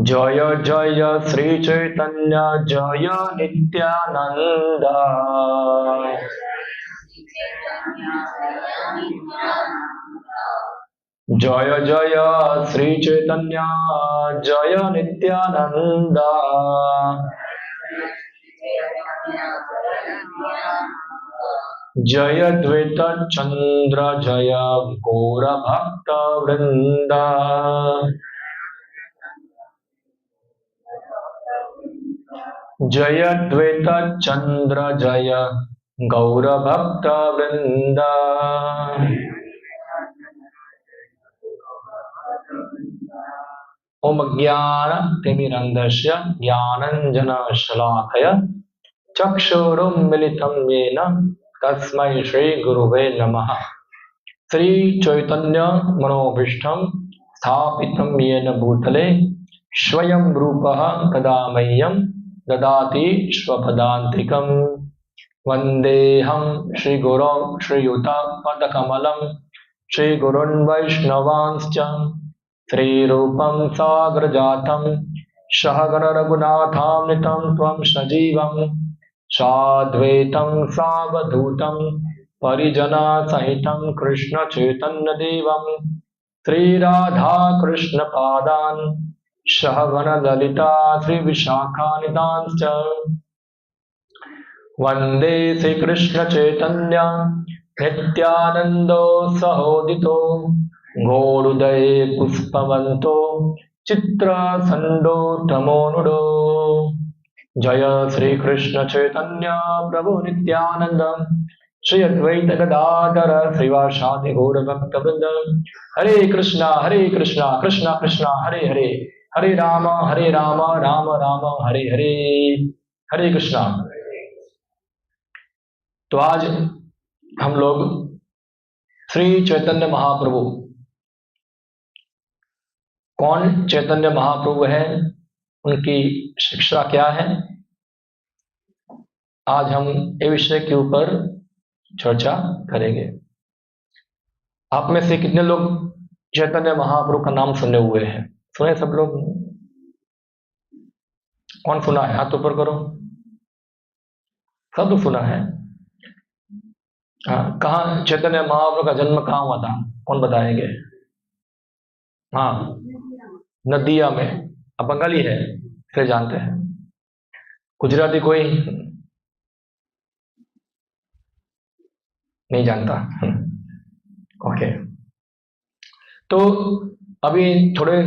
जय जय श्री चैतन्य जय नित्यानंद। जय जय श्री चैतन्य जय नित्यानंद। जय द्वैत चंद्र जय गौर भक्त वृंद। जय द्वैत चंद्र जय गौर भक्त वृंद। ओम ज्ञानतिमिरन्धस्य ज्ञानाञ्जनशलाकया चक्षुरुन्मिलितं येन तस्मै श्रीगुरुवे नमः। श्री चैतन्य मनोभीष्टं स्थापितं येन भूतले स्वयं रूपः तदा मह्यं ददाति स्वपदान्तिकं। वन्देऽहं श्रीगुरौ श्रीयुतपदकमलं श्रीगुरून् वैष्णवांश्च श्रीरूपं साग्रजातं सहगण रघुनाथामृतं त्वं सजीवं साद्वैतं सावधूतं परिजनसहितं कृष्ण चैतन्यदेवं श्रीराधाकृष्णपादान् सहगण ललिता श्रीविशाखान्वितांश्च वन्दे श्रीकृष्ण चैतन्य नित्यानन्दो सहोदितो घोरुदये पुष्पवन्तो चित्रसण्डोत्तमोनुडो। जय श्री कृष्ण चैतन्य प्रभु नित्यानंद श्री अद्वैत गदाधर श्रीवासादि गौर भक्तवृंद। हरे कृष्णा कृष्णा कृष्णा हरे हरे, हरे राम राम राम हरे हरे, हरे कृष्णा। तो आज हम लोग श्री चैतन्य महाप्रभु, कौन चैतन्य महाप्रभु है, उनकी शिक्षा क्या है, आज हम इस विषय के ऊपर चर्चा करेंगे। आप में से कितने लोग चैतन्य महाप्रभु का नाम सुने हुए हैं? सुने सब लोग? कौन सुना है? हाथ ऊपर करो। सब तो सुना है। हाँ, कहाँ चैतन्य महाप्रभु का जन्म कहाँ हुआ था? कौन बताएंगे? हाँ, नदिया में। अब बंगाली है फिर जानते हैं। गुजराती कोई नहीं जानता? ओके। तो अभी थोड़े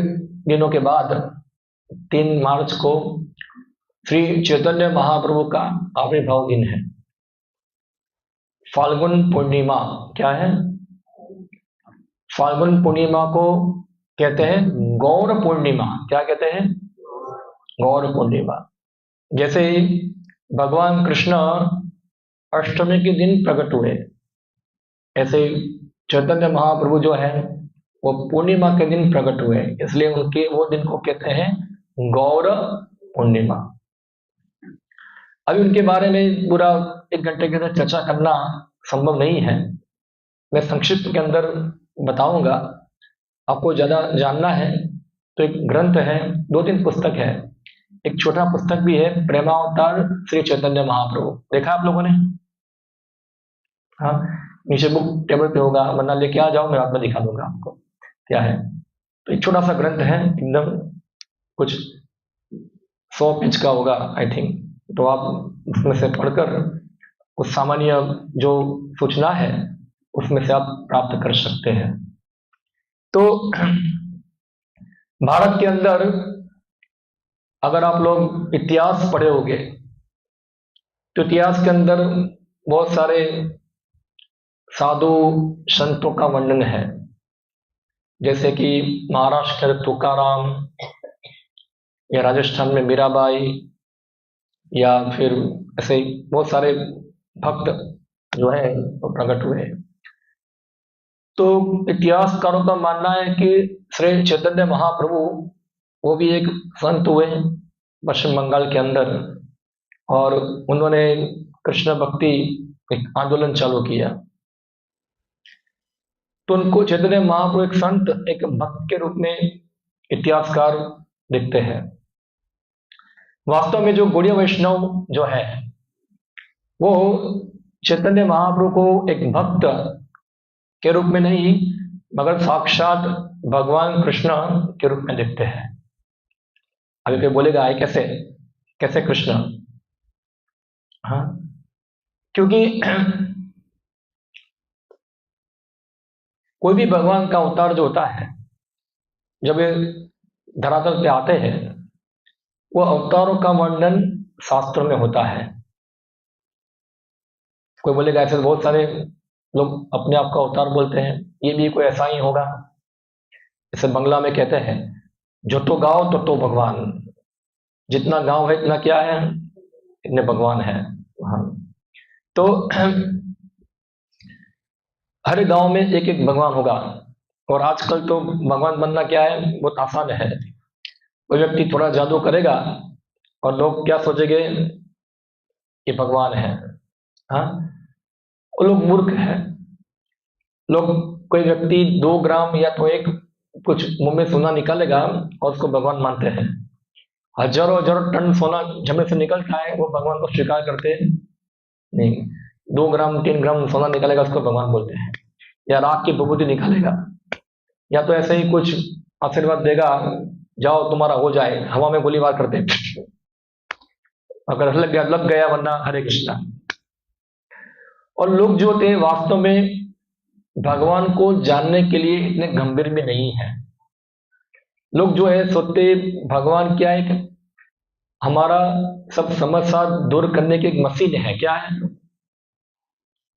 दिनों के बाद 3 मार्च को श्री चैतन्य महाप्रभु का आविर्भाव दिन है। फाल्गुन पूर्णिमा क्या है? फाल्गुन पूर्णिमा को कहते हैं गौर पूर्णिमा। क्या कहते हैं? गौर पूर्णिमा। जैसे भगवान कृष्ण अष्टमी के दिन प्रकट हुए, ऐसे चैतन्य महाप्रभु जो है वो पूर्णिमा के दिन प्रकट हुए, इसलिए उनके वो दिन को कहते हैं गौर पूर्णिमा। अभी उनके बारे में पूरा 1 घंटे के अंदर चर्चा करना संभव नहीं है। मैं संक्षिप्त के अंदर बताऊंगा। आपको ज्यादा जानना है तो एक ग्रंथ है, 2-3 पुस्तक है। एक छोटा पुस्तक भी है, प्रेमावतार श्री चैतन्य महाप्रभु। देखा आप लोगों ने? हाँ, नीचे बुक टेबल पे होगा, वरना लेके आ जाओ, मैं बाद में दिखा दूंगा आपको क्या है। तो एक छोटा सा ग्रंथ है, एकदम कुछ 100 पेज का होगा आई थिंक। तो आप उसमें से पढ़कर कुछ सामान्य जो सूचना है उसमें से आप प्राप्त कर सकते हैं। तो भारत के अंदर अगर आप लोग इतिहास पढ़े होंगे तो इतिहास के अंदर बहुत सारे साधु संतों का वर्णन है। जैसे कि महाराष्ट्र में तुकाराम, या राजस्थान में मीराबाई, या फिर ऐसे बहुत सारे भक्त जो है वो प्रकट हुए। तो इतिहासकारों का मानना है कि श्री चैतन्य महाप्रभु वो भी एक संत हुए पश्चिम बंगाल के अंदर, और उन्होंने कृष्ण भक्ति एक आंदोलन चालू किया। तो उनको चैतन्य महाप्रभु एक संत, एक भक्त के रूप में इतिहासकार दिखते हैं। वास्तव में जो गौड़ीय वैष्णव जो है वो चैतन्य महाप्रभु को एक भक्त के रूप में नहीं मगर साक्षात भगवान कृष्ण के रूप में देखते हैं। अभी कोई बोलेगा आए कैसे कैसे कृष्ण? हाँ, क्योंकि कोई भी भगवान का अवतार जो होता है जब ये धरातल पे आते हैं वो अवतारों का वर्णन शास्त्रों में होता है। कोई बोलेगा ऐसे बहुत सारे लोग अपने आप का अवतार बोलते हैं, ये भी कोई ऐसा ही होगा। जैसे बंगला में कहते हैं जो तो गाओ तो भगवान, जितना गांव है इतना क्या है, इतने भगवान है। हाँ, तो हर गांव में एक एक भगवान होगा। और आजकल तो भगवान बनना क्या है बहुत आसान है। कोई व्यक्ति थोड़ा जादू करेगा और लोग क्या सोचेंगे ये भगवान है। हाँ, वो लोग मूर्ख है। लोग कोई व्यक्ति 2 ग्राम या तो एक कुछ मुंह में सोना निकालेगा और उसको भगवान मानते हैं। हजारों हजारों टन सोना जमे से निकलता है वो भगवान को स्वीकार करते नहीं। 2 ग्राम 3 ग्राम सोना निकालेगा उसको भगवान बोलते हैं। या राख की विभूति निकालेगा या तो ऐसे ही कुछ आशीर्वाद देगा, जाओ तुम्हारा हो जाए, हवा में गोलीबार करते अगर लग गया वरना हरे कृष्णा। और लोग जो थे वास्तव में भगवान को जानने के लिए इतने गंभीर में नहीं है। लोग जो है सोचते भगवान क्या है, हमारा सब समस्या दूर करने की एक मशीन है, क्या है।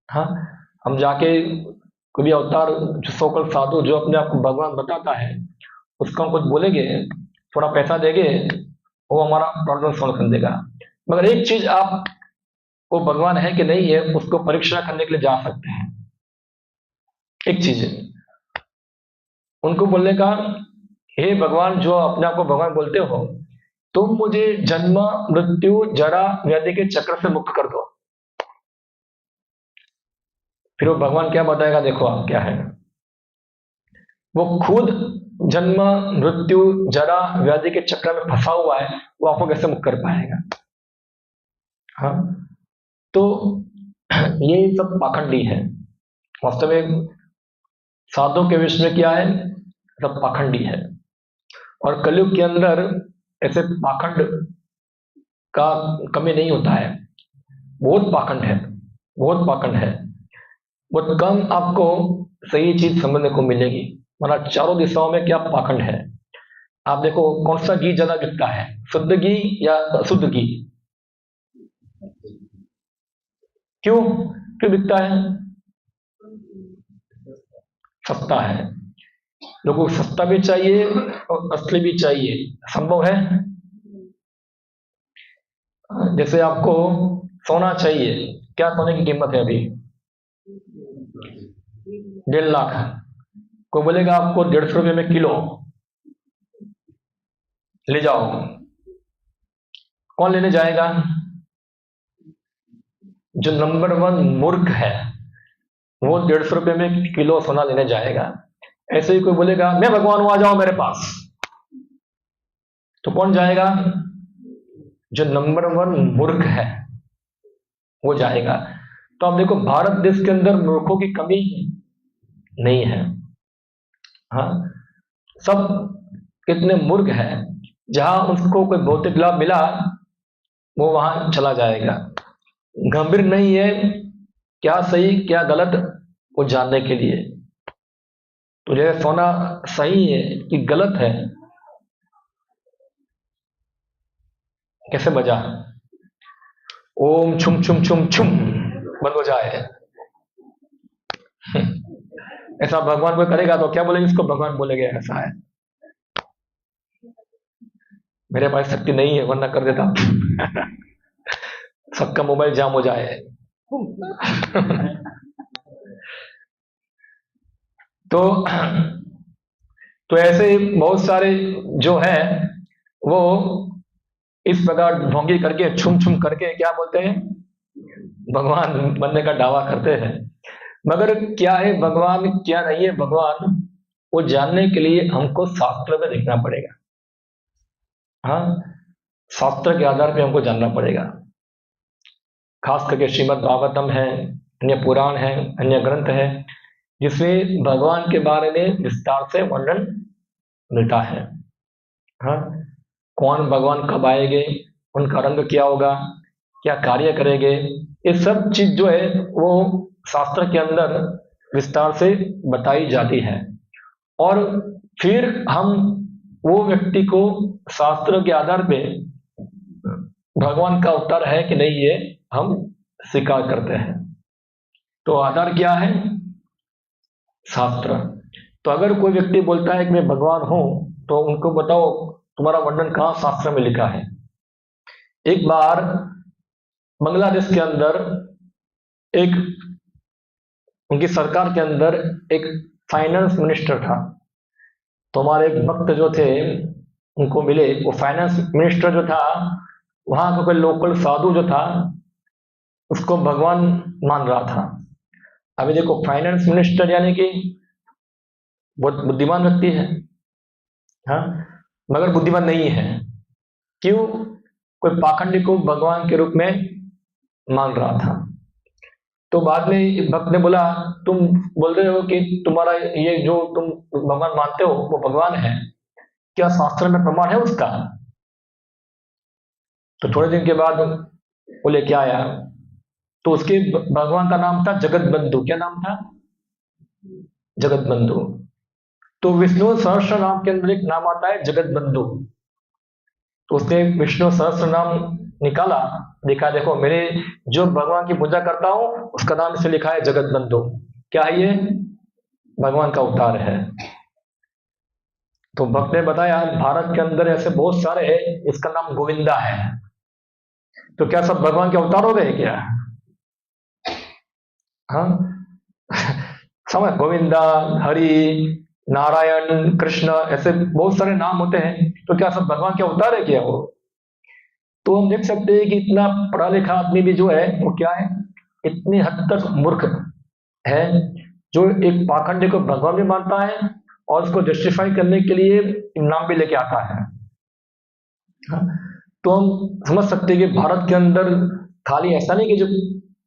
हाँ, हम जाके कोई भी अवतार जो सोकल साधु जो अपने आप को भगवान बताता है उसको हम कुछ बोलेंगे, थोड़ा पैसा देंगे, वो हमारा प्रॉब्लम सॉल्व कर देगा। मगर एक चीज आप वो भगवान है कि नहीं है उसको परीक्षा करने के लिए जा सकते हैं। एक चीज है उनको बोलने का, हे भगवान जो अपने आप को भगवान बोलते हो, तुम मुझे जन्म मृत्यु जरा व्याधि के चक्र से मुक्त कर दो। फिर वो भगवान क्या बताएगा, देखो आप क्या है, वो खुद जन्म मृत्यु जरा व्याधि के चक्र में फंसा हुआ है, वो आपको कैसे मुक्त कर पाएगा। हाँ, तो ये सब पाखंडी है। वास्तव में साधु के विषय में क्या है, सब पाखंडी है। और कलयुग के अंदर ऐसे पाखंड का कमी नहीं होता है, बहुत पाखंड है, बहुत पाखंड है। बहुत कम आपको सही चीज समझने को मिलेगी, वरना चारों दिशाओं में क्या पाखंड है। आप देखो कौन सा घी ज्यादा बिकता है, शुद्ध घी या अशुद्ध घी? क्यों क्यों बिकता है? सस्ता है। लोगों को सस्ता भी चाहिए और असली भी चाहिए। संभव है? जैसे आपको सोना चाहिए, क्या सोने की कीमत है अभी? 1.5 लाख। कोई बोलेगा आपको 150 रुपये में किलो ले जाओ, कौन लेने जाएगा? जो नंबर 1 मूर्ख है वो 150 रुपये में किलो सोना लेने जाएगा। ऐसे ही कोई बोलेगा मैं भगवान हूं आ जाओ मेरे पास, तो कौन जाएगा? जो नंबर 1 मूर्ख है वो जाएगा। तो आप देखो भारत देश के अंदर मूर्खों की कमी नहीं है। हाँ, सब कितने मूर्ख है, जहां उसको कोई भौतिक लाभ मिला वो वहां चला जाएगा। गंभीर नहीं है क्या सही क्या गलत वो जानने के लिए। तो जैसे सोना सही है कि गलत है, कैसे बजा ओम छुम छुम छुम छुम बंद हो जाए ऐसा भगवान कोई करेगा तो क्या बोलेंगे, इसको भगवान बोलेंगे ऐसा है। मेरे पास शक्ति नहीं है वरना कर देता सबका मोबाइल जाम हो जाए तो ऐसे बहुत सारे जो है वो इस प्रकार ढोंगी करके छुम छुम करके क्या बोलते हैं, भगवान बनने का दावा करते हैं। मगर क्या है भगवान क्या नहीं है भगवान, वो जानने के लिए हमको शास्त्र में देखना पड़ेगा। हाँ, शास्त्र के आधार पे हमको जानना पड़ेगा। खास करके श्रीमद् भागवतम है, अन्य पुराण है, अन्य ग्रंथ है, जिसमें भगवान के बारे में विस्तार से वर्णन मिलता है। हाँ, कौन भगवान कब आएंगे, उनका रंग क्या होगा, क्या कार्य करेंगे, ये सब चीज जो है वो शास्त्र के अंदर विस्तार से बताई जाती है। और फिर हम वो व्यक्ति को शास्त्र के आधार पे भगवान का अवतार है कि नहीं ये हम स्वीकार करते हैं। तो आधार क्या है? शास्त्र। तो अगर कोई व्यक्ति बोलता है कि मैं भगवान हूं, तो उनको बताओ तुम्हारा वर्णन कहाँ शास्त्र में लिखा है। एक बार बांग्लादेश के अंदर एक, उनकी सरकार के अंदर एक फाइनेंस मिनिस्टर था। तो हमारे एक भक्त जो थे उनको मिले, वो फाइनेंस मिनिस्टर जो था, वहां का कोई लोकल साधु जो था उसको भगवान मान रहा था। अभी देखो, फाइनेंस मिनिस्टर यानी कि बहुत बुद्धिमान व्यक्ति है, हाँ, मगर बुद्धिमान नहीं है। क्यों? कोई पाखंडी को भगवान के रूप में मान रहा था। तो बाद में भक्त ने बोला, तुम बोल रहे हो कि तुम्हारा ये जो तुम भगवान मानते हो वो भगवान है, क्या शास्त्र में प्रमाण है उसका? तो थोड़े दिन के बाद वो लेके आया, तो उसके भगवान का नाम था जगत बंधु। क्या नाम था? जगत बंधु। तो विष्णु सहस्त्र नाम के अंदर एक नाम आता है जगत बंधु। तो उसने विष्णु सहस्त्र नाम निकाला, देखा देखो मेरे जो भगवान की पूजा करता हूं उसका नाम इसे लिखा है जगत बंधु। क्या है ये? भगवान का अवतार है। तो भक्त ने बताया भारत के अंदर ऐसे बहुत सारे हैं, इसका नाम गोविंदा है। तो क्या सब भगवान के अवतार हो गए क्या? हाँ समझ, गोविंदा, हरि, नारायण, कृष्ण, ऐसे बहुत सारे नाम होते हैं। तो क्या सब भगवान के अवतार है क्या वो? तो हम देख सकते हैं कि इतना पढ़ा लिखा आदमी भी जो है वो क्या है, इतनी हद तक मूर्ख है, जो एक पाखंडी को भगवान भी मानता है और उसको जस्टिफाई करने के लिए नाम भी लेके आता है। हाँ? तो हम समझ सकते हैं कि भारत के अंदर खाली ऐसा नहीं कि जो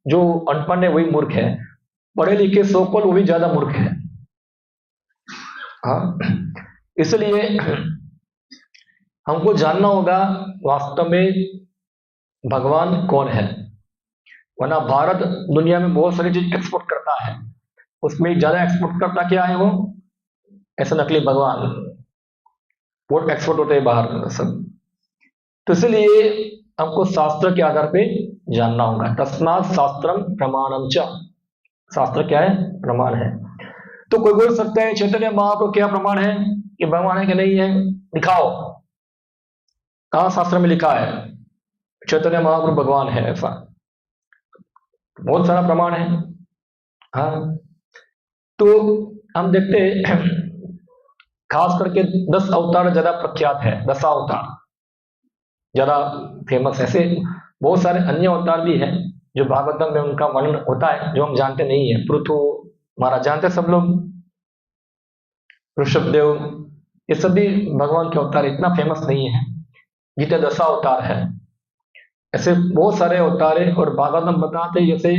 जो अनपढ़ है वही मूर्ख है, पढ़े लिखे सो कॉल वो भी ज्यादा मूर्ख है। हाँ, इसलिए हमको जानना होगा वास्तव में भगवान कौन है। वरना भारत दुनिया में बहुत सारी चीज एक्सपोर्ट करता है, उसमें ज्यादा एक्सपोर्ट करता क्या है वो? ऐसा नकली भगवान बहुत एक्सपोर्ट होते हैं बाहर सब। तो इसलिए हमको शास्त्र के आधार पे जानना होगा। तस्मात् शास्त्रम प्रमाणम च। शास्त्र क्या है? प्रमाण है। तो कोई बोल सकता है चैतन्य महाप्रभु क्या प्रमाण है कि भगवान है कि नहीं है? दिखाओ, कहाँ शास्त्र में लिखा है चैतन्य महाप्रभु भगवान है? ऐसा बहुत सारा प्रमाण है। हाँ, तो हम देखते हैं खास करके 10 अवतार ज्यादा प्रख्यात है, 10 अवतार ज्यादा फेमस। ऐसे बहुत सारे अन्य अवतार भी हैं जो भागवतम में उनका वर्णन होता है, जो हम जानते नहीं है। पृथु महाराज जानते सब लोग, ऋषभदेव, ये सभी भगवान के अवतार इतना फेमस नहीं है जितने 10 अवतार है। ऐसे बहुत सारे अवतार है और भागवतम बताते हैं जैसे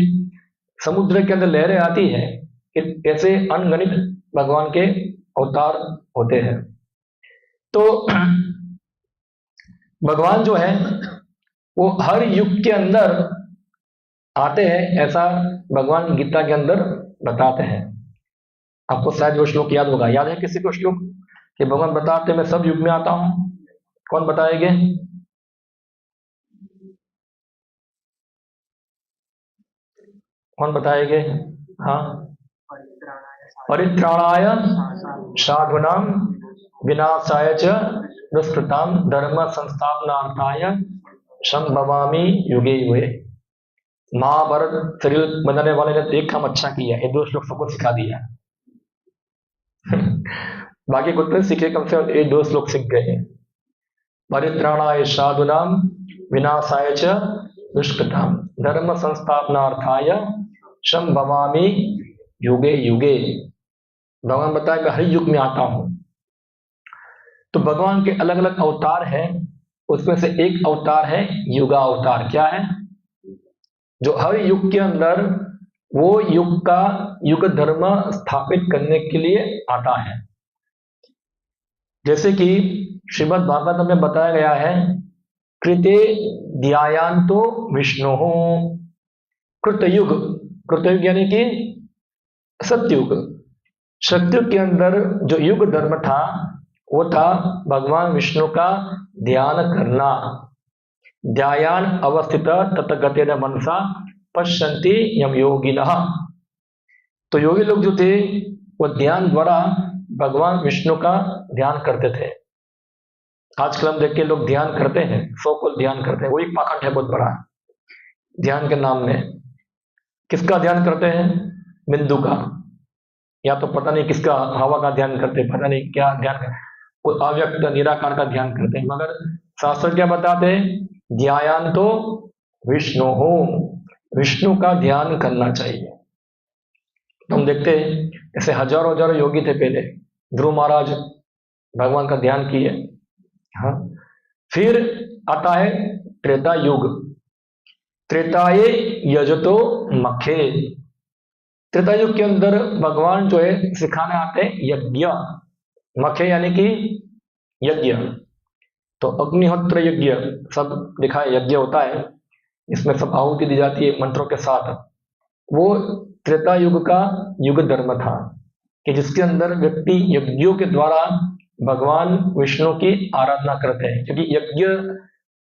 समुद्र के अंदर लहरें आती है, ऐसे अनगणित भगवान के अवतार होते हैं। तो भगवान जो है वो हर युग के अंदर आते हैं, ऐसा भगवान गीता के अंदर बताते हैं। आपको शायद वो श्लोक याद होगा, याद है किसी को श्लोक कि भगवान बताते मैं सब युग में आता हूं? कौन बताएंगे? कौन बताएंगे? हाँ, परित्राणाय साधूनां विनाशाय च दुष्कृतां धर्म संस्थापनार्थाय संभवामि युगे युगे। महाभारत सीरियल बनाने वाले ने तो एक काम अच्छा किया, ये 2 श्लोक सबको सिखा दिया बाकी कुछ नहीं सीखे, कम से कम ये 2 श्लोक सीख गए हैं। परित्राणाय साधूनां विनाशाय च दुष्कृतां धर्म संस्थापनार्थाय संभवामि युगे युगे। भगवान बताया मैं हर युग में आता हूं। तो भगवान के अलग अलग अवतार हैं, उसमें से एक अवतार है युगा अवतार। क्या है? जो हर युग के अंदर वो युग का युग धर्म स्थापित करने के लिए आता है। जैसे कि श्रीमद् भागवत में बताया गया है, कृते ध्यायान्तो विष्णु, कृतयुग, कृतयुग यानी कि सत्युग, सत्युग के अंदर जो युग धर्म था वो था भगवान विष्णु का ध्यान करना। ध्यान अवस्थित ततगतेन मनसा पश्यन्ति यम योगिनः। तो योगी लोग जो थे वो ध्यान द्वारा भगवान विष्णु का ध्यान करते थे। आजकल हम देखते लोग ध्यान करते हैं, सो को ध्यान करते हैं, वही पाखंड है बहुत बड़ा। ध्यान के नाम में किसका ध्यान करते हैं? बिंदु का, या तो पता नहीं किसका, हवा का ध्यान करते हैं, पता नहीं क्या ध्यान करते, कोई अव्यक्त निराकार का ध्यान करते हैं। मगर शास्त्र क्या बताते हैं? ध्यान तो विष्णु हो, विष्णु का ध्यान करना चाहिए। तो हम देखते हैं ऐसे हजारों हजारों योगी थे पहले। ध्रुव महाराज भगवान का ध्यान किए। हाँ, फिर आता है त्रेता युग। त्रेताये यजतो मखे। त्रेता युग के अंदर भगवान जो है सिखाने आते हैं यज्ञ। मखे यानी कि यज्ञ, तो अग्निहोत्र यज्ञ सब दिखाए, यज्ञ होता है, इसमें सब आहुति दी जाती है मंत्रों के साथ। वो त्रेता युग का युग धर्म था कि जिसके अंदर व्यक्ति यज्ञों के द्वारा भगवान विष्णु की आराधना करते हैं, क्योंकि यज्ञ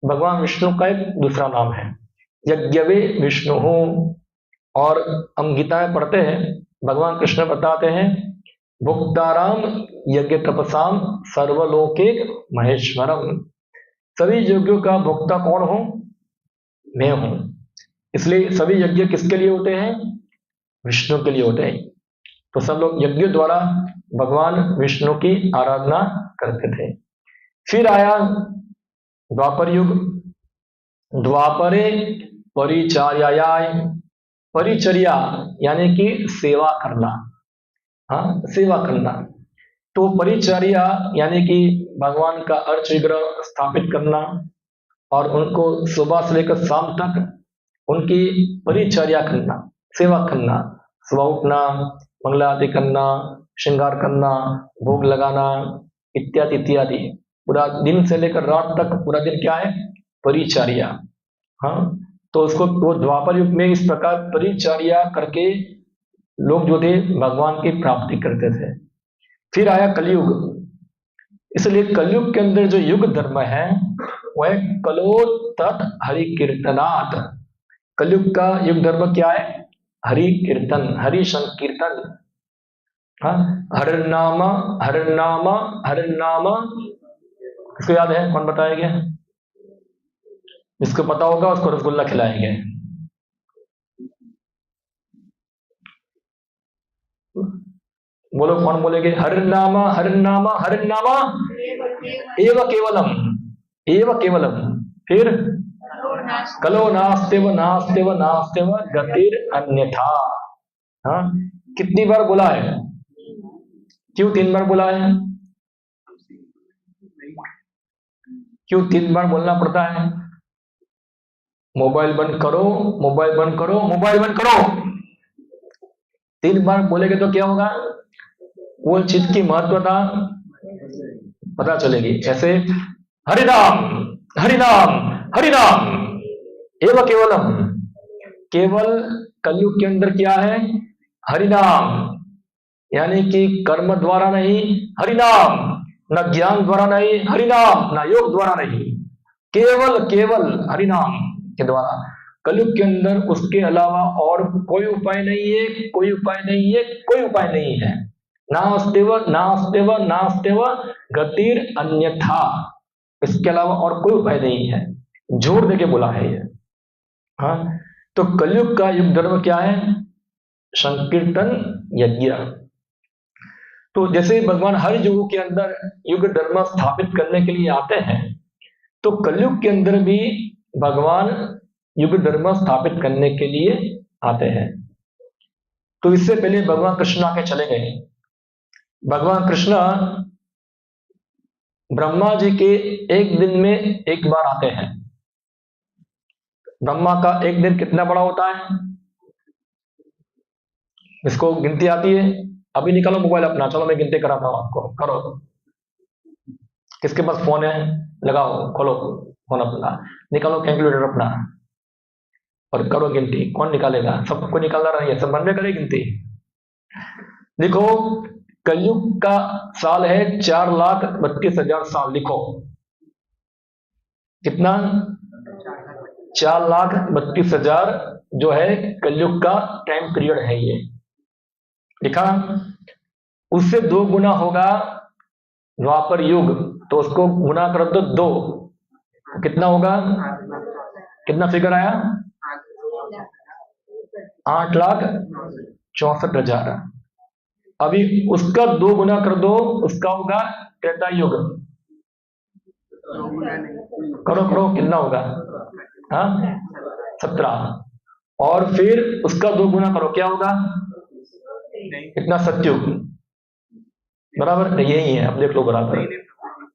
भगवान विष्णु का एक दूसरा नाम है, यज्ञवे विष्णु। और हम गीता में पढ़ते हैं, भगवान कृष्ण बताते हैं, भुक्ताराम यज्ञ तपसाम सर्वलोके महेश्वरम। सभी यज्ञों का भोक्ता कौन हो? मैं हूं। इसलिए सभी यज्ञ किसके लिए होते हैं? विष्णु के लिए होते हैं। तो सब लोग यज्ञ द्वारा भगवान विष्णु की आराधना करते थे। फिर आया द्वापर युग। द्वापरे परिचार्याय, परिचर्या यानी कि सेवा करना। हाँ, सेवा करना। तो परिचर्या यानी कि भगवान का अर्च विग्रह स्थापित करना और उनको सुबह से लेकर शाम तक उनकी परिचर्या करना, सेवा करना। सुबह उठना, मंगला आरती करना, श्रृंगार करना, भोग लगाना, इत्यादि इत्यादि। पूरा दिन से लेकर रात तक पूरा दिन क्या है? परिचर्या। हाँ, तो उसको वो द्वापर युग में इस प्रकार परिचर्या करके लोग जो थे भगवान की प्राप्ति करते थे। फिर आया कलयुग। इसलिए कलयुग के अंदर जो युग धर्म है वह कलो तत् हरि कीर्तनात्। कलयुग का युग धर्म क्या है? हरि कीर्तन, हरि संकीर्तन। हाँ, हर नाम हर नाम हर नाम। किसको याद है? कौन बताएंगे? जिसको पता होगा उसको रसगुल्ला खिलाएंगे। बोलो, कौन बोलेंगे? हर नाम हर नाम हर नाम एव केवलम, एव केवलम। फिर कलो नास्तेव नास्तेव नास्तेव गतिर अन्यथा। हाँ, कितनी बार बोला है? क्यों 3 बार बोला है? क्यों 3 बार बोलना पड़ता है? मोबाइल बंद करो, मोबाइल बंद करो, मोबाइल बंद करो। 3 बार बोलेगे तो क्या होगा? वो चीज की महत्वता पता चलेगी। ऐसे हरिनाम हरिनाम हरिनाम एवं केवलम। केवल कलयुग के अंदर क्या है? हरिनाम, यानी कि कर्म द्वारा नहीं हरिनाम, न ज्ञान द्वारा नहीं हरिनाम, न योग द्वारा नहीं, केवल केवल हरिनाम के द्वारा। कलयुग के अंदर उसके अलावा और कोई उपाय नहीं है, कोई उपाय नहीं है, कोई उपाय नहीं है। नास्तेव नास्तेव नास्तेव गतिर अन्यथा। इसके अलावा और कोई उपाय नहीं है। जोर देके बोला है ये। हाँ, तो कलयुग का युग धर्म क्या है? संकीर्तन यज्ञ। तो जैसे भगवान हर युग के अंदर युग धर्म स्थापित करने के लिए आते हैं, तो कलयुग के अंदर भी भगवान युग धर्म स्थापित करने के लिए आते हैं। तो इससे पहले भगवान कृष्ण आके चले गए। भगवान कृष्ण ब्रह्मा जी के एक दिन में एक बार आते हैं। ब्रह्मा का एक दिन कितना बड़ा होता है, इसको गिनती आती है? अभी निकालो मोबाइल अपना, चलो मैं गिनती कराता हूं आपको, करो। किसके पास फोन है, लगाओ, खोलो फोन अपना, निकालो कैलकुलेटर अपना और करो गिनती। कौन निकालेगा? सबको निकालना रही है, सब मन में करे गिनती। देखो, कलयुग का साल है 4,32,000 साल। लिखो कितना, 4,32,000 जो है कलयुग का टाइम पीरियड है ये। लिखा। उससे 2 गुना होगा द्वापर युग, तो उसको गुना कर दो 2, तो कितना होगा? कितना फिगर आया? 8,64,000। अभी उसका 2 गुना कर दो, उसका होगा त्रेता युग। करो करो, कितना होगा? हाँ, 17। और फिर उसका 2 गुना करो, क्या होगा? इतना सत्युग। बराबर नहीं, यही है, अब देख लो बराबर,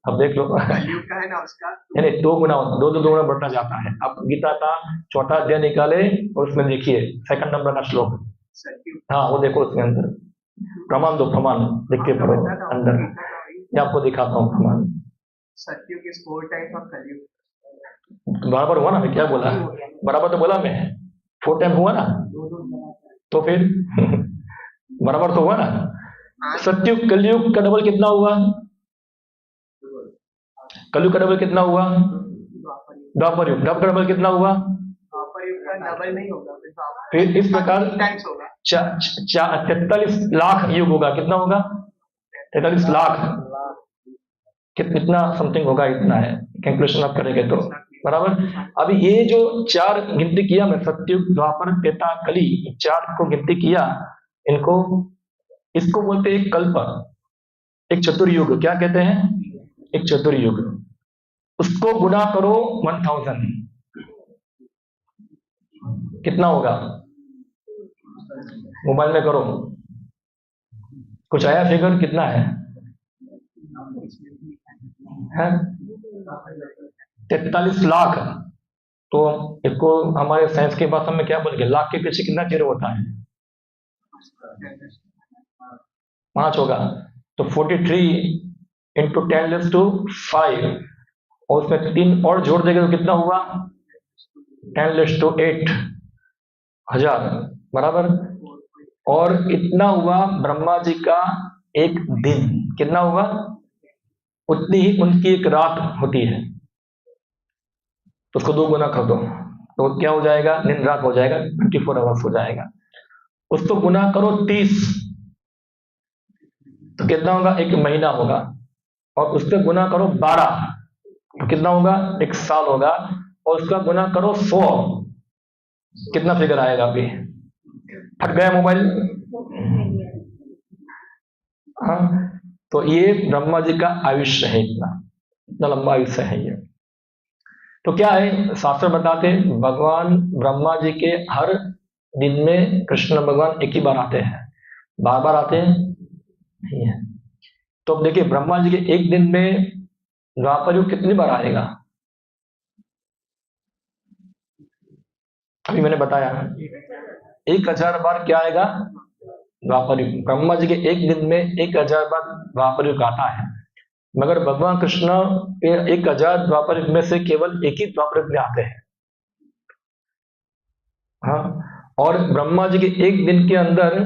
अब देख लो। नहीं, 2 गुना, 2 गुना बढ़ता जाता है। अब गीता का 4वां अध्याय निकाले और उसमें देखिए 2nd नंबर का श्लोक। हाँ, वो देखो उसके अंदर प्रमाण दो, प्रमाण देख के पढ़ो अंदर, मैं आपको दिखाता हूँ प्रमाण। सत्युग इज 4 टाइम्स ऑफ कलयुग। बराबर हुआ ना? मैं क्या बोला? बराबर तो बोला मैं, 4 टाइम हुआ ना, तो फिर बराबर तो हुआ ना। सत्युग कलयुग का डबल कितना हुआ? कलयुग का डबल कितना हुआ? द्वापर युग। द्वापर का डबल कितना हुआ? द्वापर युग का डबल नहीं होगा, फिर इस प्रकार 43 होगा। 43 लाख युग होगा। कितना होगा? 43 लाख, कितना समथिंग होगा, इतना है। कैलकुलेशन आप करेंगे तो बराबर। अभी ये जो 4 गिनती किया मैं, सत्युग द्वापर त्रेता कली, 4 को गिनती किया, इनको, इसको बोलते हैं कल्प, एक चतुर्युग। क्या कहते हैं? एक चतुर्युग। उसको गुना करो 1000, कितना होगा? मोबाइल में करो, कुछ आया फिगर? कितना है? 43 लाख। तो इसको हमारे साइंस की भाषा में क्या बोलेंगे? लाख के पीछे कितना जीरो होता है? 5 होगा। तो 43 इंटू 10⁵ और उसमें 3 और जोड़ देंगे तो कितना हुआ? 10⁸ बराबर। और इतना हुआ ब्रह्मा जी का एक दिन। कितना हुआ? उतनी ही उनकी एक रात होती है, तो उसको 2 गुना कर दो, तो क्या हो जाएगा? दिन रात हो जाएगा, 24 आवर्स हो जाएगा। उसको गुना करो 30, तो कितना होगा? एक महीना होगा। और उससे गुना करो 12, तो कितना होगा? एक साल होगा। और उसका गुना करो 100, कितना फिगर आएगा? अभी फट गया मोबाइल। हाँ, तो ये ब्रह्मा जी का आयुष्य है, इतना इतना लंबा आयुष्य है ये। तो क्या है, शास्त्र बताते हैं भगवान ब्रह्मा जी के हर दिन में कृष्ण भगवान एक ही बार आते हैं, बार बार आते हैं नहीं है। तो अब देखिए, ब्रह्मा जी के एक दिन में द्वापर युग कितनी बार आएगा? अभी मैंने बताया 1000 बार क्या आएगा? द्वापर युग। ब्रह्मा जी के एक दिन में 1000 बार द्वापर युग आता है, मगर भगवान कृष्ण 1000 द्वापर युग में से केवल एक ही द्वापर युग में आते हैं। हाँ, और ब्रह्मा जी के एक दिन के अंदर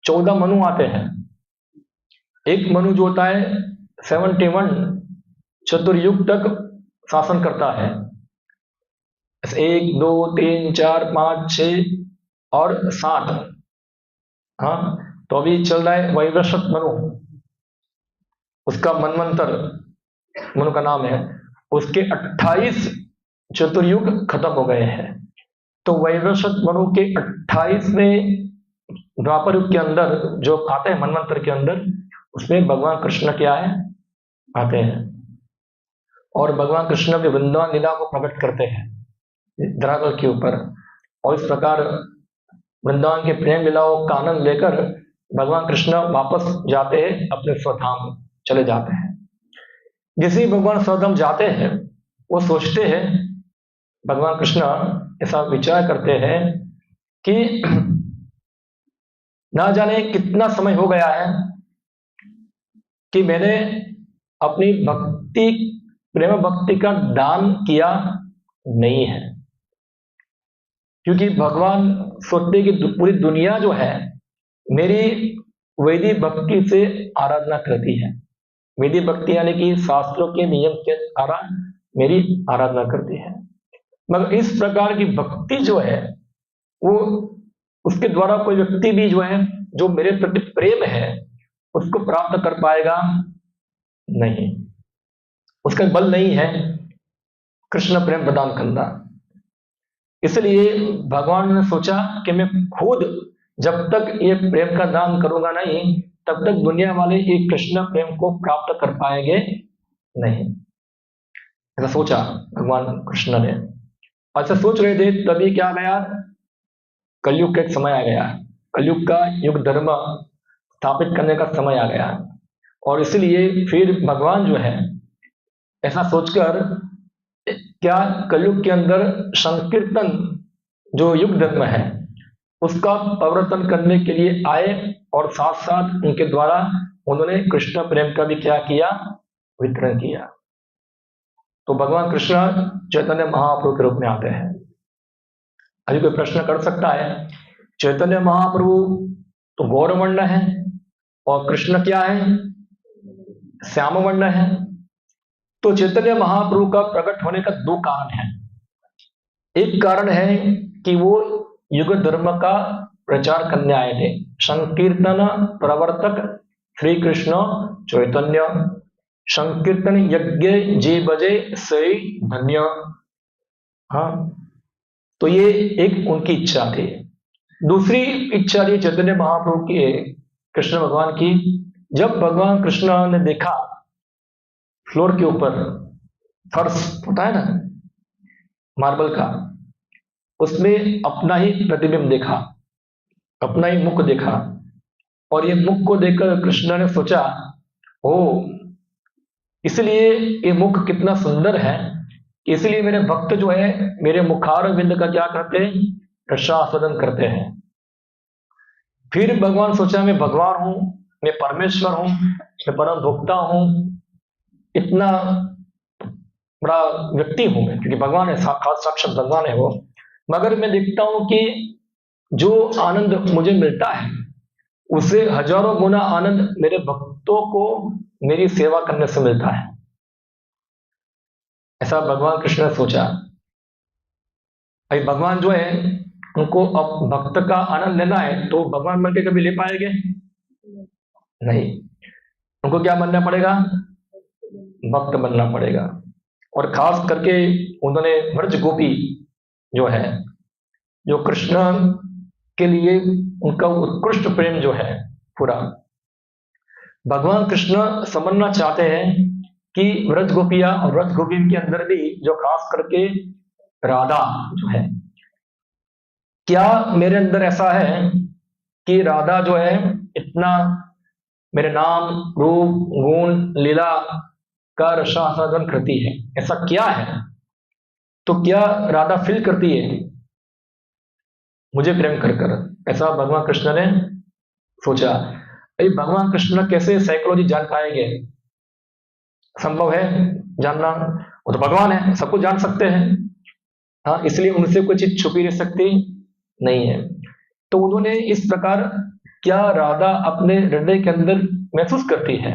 14 मनु आते हैं। एक मनु जो होता है 71 चतुर्युग तक शासन करता है। 1 2 3 4 5 6 और 7। हाँ, तो अभी चल रहा है वैवस्वत मनु, उसका मनवंतर मनु का नाम है। उसके 28 चतुर्युग खत्म हो गए हैं। तो वैवस्वत मनु के 28वें द्वापर युग के अंदर जो आते हैं मनवंतर के अंदर, उसमें भगवान कृष्ण क्या है? आते हैं। और भगवान कृष्ण भी वृंदावन लीला को प्रकट करते हैं धरातल के ऊपर। और इस प्रकार वृंदावन के प्रेम लीलाओं का आनंद लेकर भगवान कृष्ण वापस जाते हैं, अपने स्वधाम चले जाते हैं। जैसे ही भगवान सर्वधाम जाते हैं, वो सोचते हैं, भगवान कृष्ण ऐसा विचार करते हैं कि ना जाने कितना समय हो गया है कि मैंने अपनी भक्ति, प्रेम भक्ति का दान किया नहीं है। क्योंकि भगवान सोचते कि पूरी दुनिया जो है मेरी वैदिक भक्ति से आराधना करती है। वैदिक भक्ति यानी कि शास्त्रों के नियम के द्वारा मेरी आराधना करती है, मगर इस प्रकार की भक्ति जो है वो, उसके द्वारा कोई व्यक्ति भी जो है जो मेरे प्रति प्रेम है उसको प्राप्त कर पाएगा नहीं, उसका बल नहीं है कृष्ण प्रेम प्रदान करना। इसलिए भगवान ने सोचा कि मैं खुद जब तक ये प्रेम का दान करूंगा नहीं, तब तक दुनिया वाले ये कृष्ण प्रेम को प्राप्त कर पाएंगे नहीं। ऐसा सोचा भगवान कृष्ण ने। ऐसा सोच रहे थे तभी क्या गया, कलयुग का एक समय आ गया। कलयुग का युग धर्म स्थापित करने का समय आ गया, और इसलिए फिर भगवान जो है ऐसा सोचकर क्या कलयुग के अंदर संकीर्तन जो युग धर्म है उसका प्रवर्तन करने के लिए आए, और साथ साथ उनके द्वारा उन्होंने कृष्ण प्रेम का भी क्या किया, वितरण किया। तो भगवान कृष्ण चैतन्य महाप्रभु के रूप में आते हैं। अभी कोई प्रश्न कर सकता है, चैतन्य महाप्रभु तो गौर वर्ण है और कृष्ण क्या है, श्याम वर्ण है। तो चैतन्य महाप्रभु का प्रकट होने का दो कारण हैं। एक कारण है कि वो युग धर्म का प्रचार करने आए थे, संकीर्तन प्रवर्तक श्री कृष्ण चैतन्य, संकीर्तन यज्ञ जी बजे सही धन्य। हाँ, तो ये एक उनकी इच्छा थी। दूसरी इच्छा थी चैतन्य महाप्रभु की, कृष्ण भगवान की, जब भगवान कृष्ण ने देखा फ्लोर के ऊपर फर्श होता है ना मार्बल का, उसमें अपना ही प्रतिबिंब देखा, अपना ही मुख देखा, और ये मुख को देखकर कृष्ण ने सोचा, ओ इसलिए ये मुख कितना सुंदर है, इसलिए मेरे भक्त जो है मेरे मुखार बिंद का क्या करते हैं, रसास्वादन करते हैं। फिर भगवान सोचा, मैं भगवान हूं, मैं परमेश्वर हूं, मैं परम भोक्ता हूं, इतना बड़ा व्यक्ति हूं मैं, क्योंकि भगवान है, साक्षात भगवान है वो, मगर मैं देखता हूं कि जो आनंद मुझे मिलता है उससे हजारों गुना आनंद मेरे भक्तों को मेरी सेवा करने से मिलता है। ऐसा भगवान कृष्ण ने सोचा। भाई भगवान जो है उनको अब भक्त का आनंद लेना है, तो भगवान बन के कभी ले पाएंगे नहीं, उनको क्या बनना पड़ेगा, भक्त बनना पड़ेगा। और खास करके उन्होंने व्रज गोपी जो है, जो कृष्ण के लिए उनका उत्कृष्ट प्रेम जो है पूरा, भगवान कृष्ण समझना चाहते हैं कि व्रज गोपिया और व्रज गोपी के अंदर भी जो खास करके राधा जो है, क्या मेरे अंदर ऐसा है कि राधा जो है इतना मेरे नाम रूप गुण लीला का रसास्वादन करती है, ऐसा क्या है, तो क्या राधा फील करती है मुझे प्रेम कर कर, ऐसा भगवान कृष्ण ने सोचा। अरे भगवान कृष्ण कैसे साइकोलॉजी जान पाएंगे, संभव है जानना, वो तो भगवान है, सब कुछ जान सकते हैं। हाँ, इसलिए उनसे कोई चीज छुपी रह सकती नहीं है। तो उन्होंने इस प्रकार, क्या राधा अपने हृदय के अंदर महसूस करती है,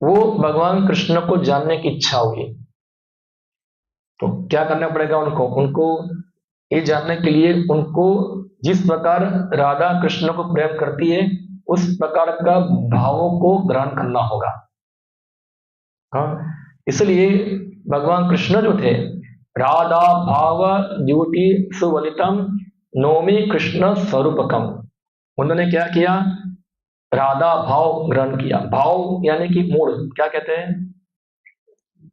वो भगवान कृष्ण को जानने की इच्छा हुई। तो क्या करना पड़ेगा उनको ये जानने के लिए, उनको जिस प्रकार राधा कृष्ण को प्रेम करती है उस प्रकार का भावों को ग्रहण करना होगा। हाँ, इसलिए भगवान कृष्ण जो थे, राधा भाव द्युति सुवलितम नौमी कृष्ण स्वरूपकम, उन्होंने क्या किया, राधा भाव ग्रहण किया। भाव यानी कि मूड, क्या कहते हैं,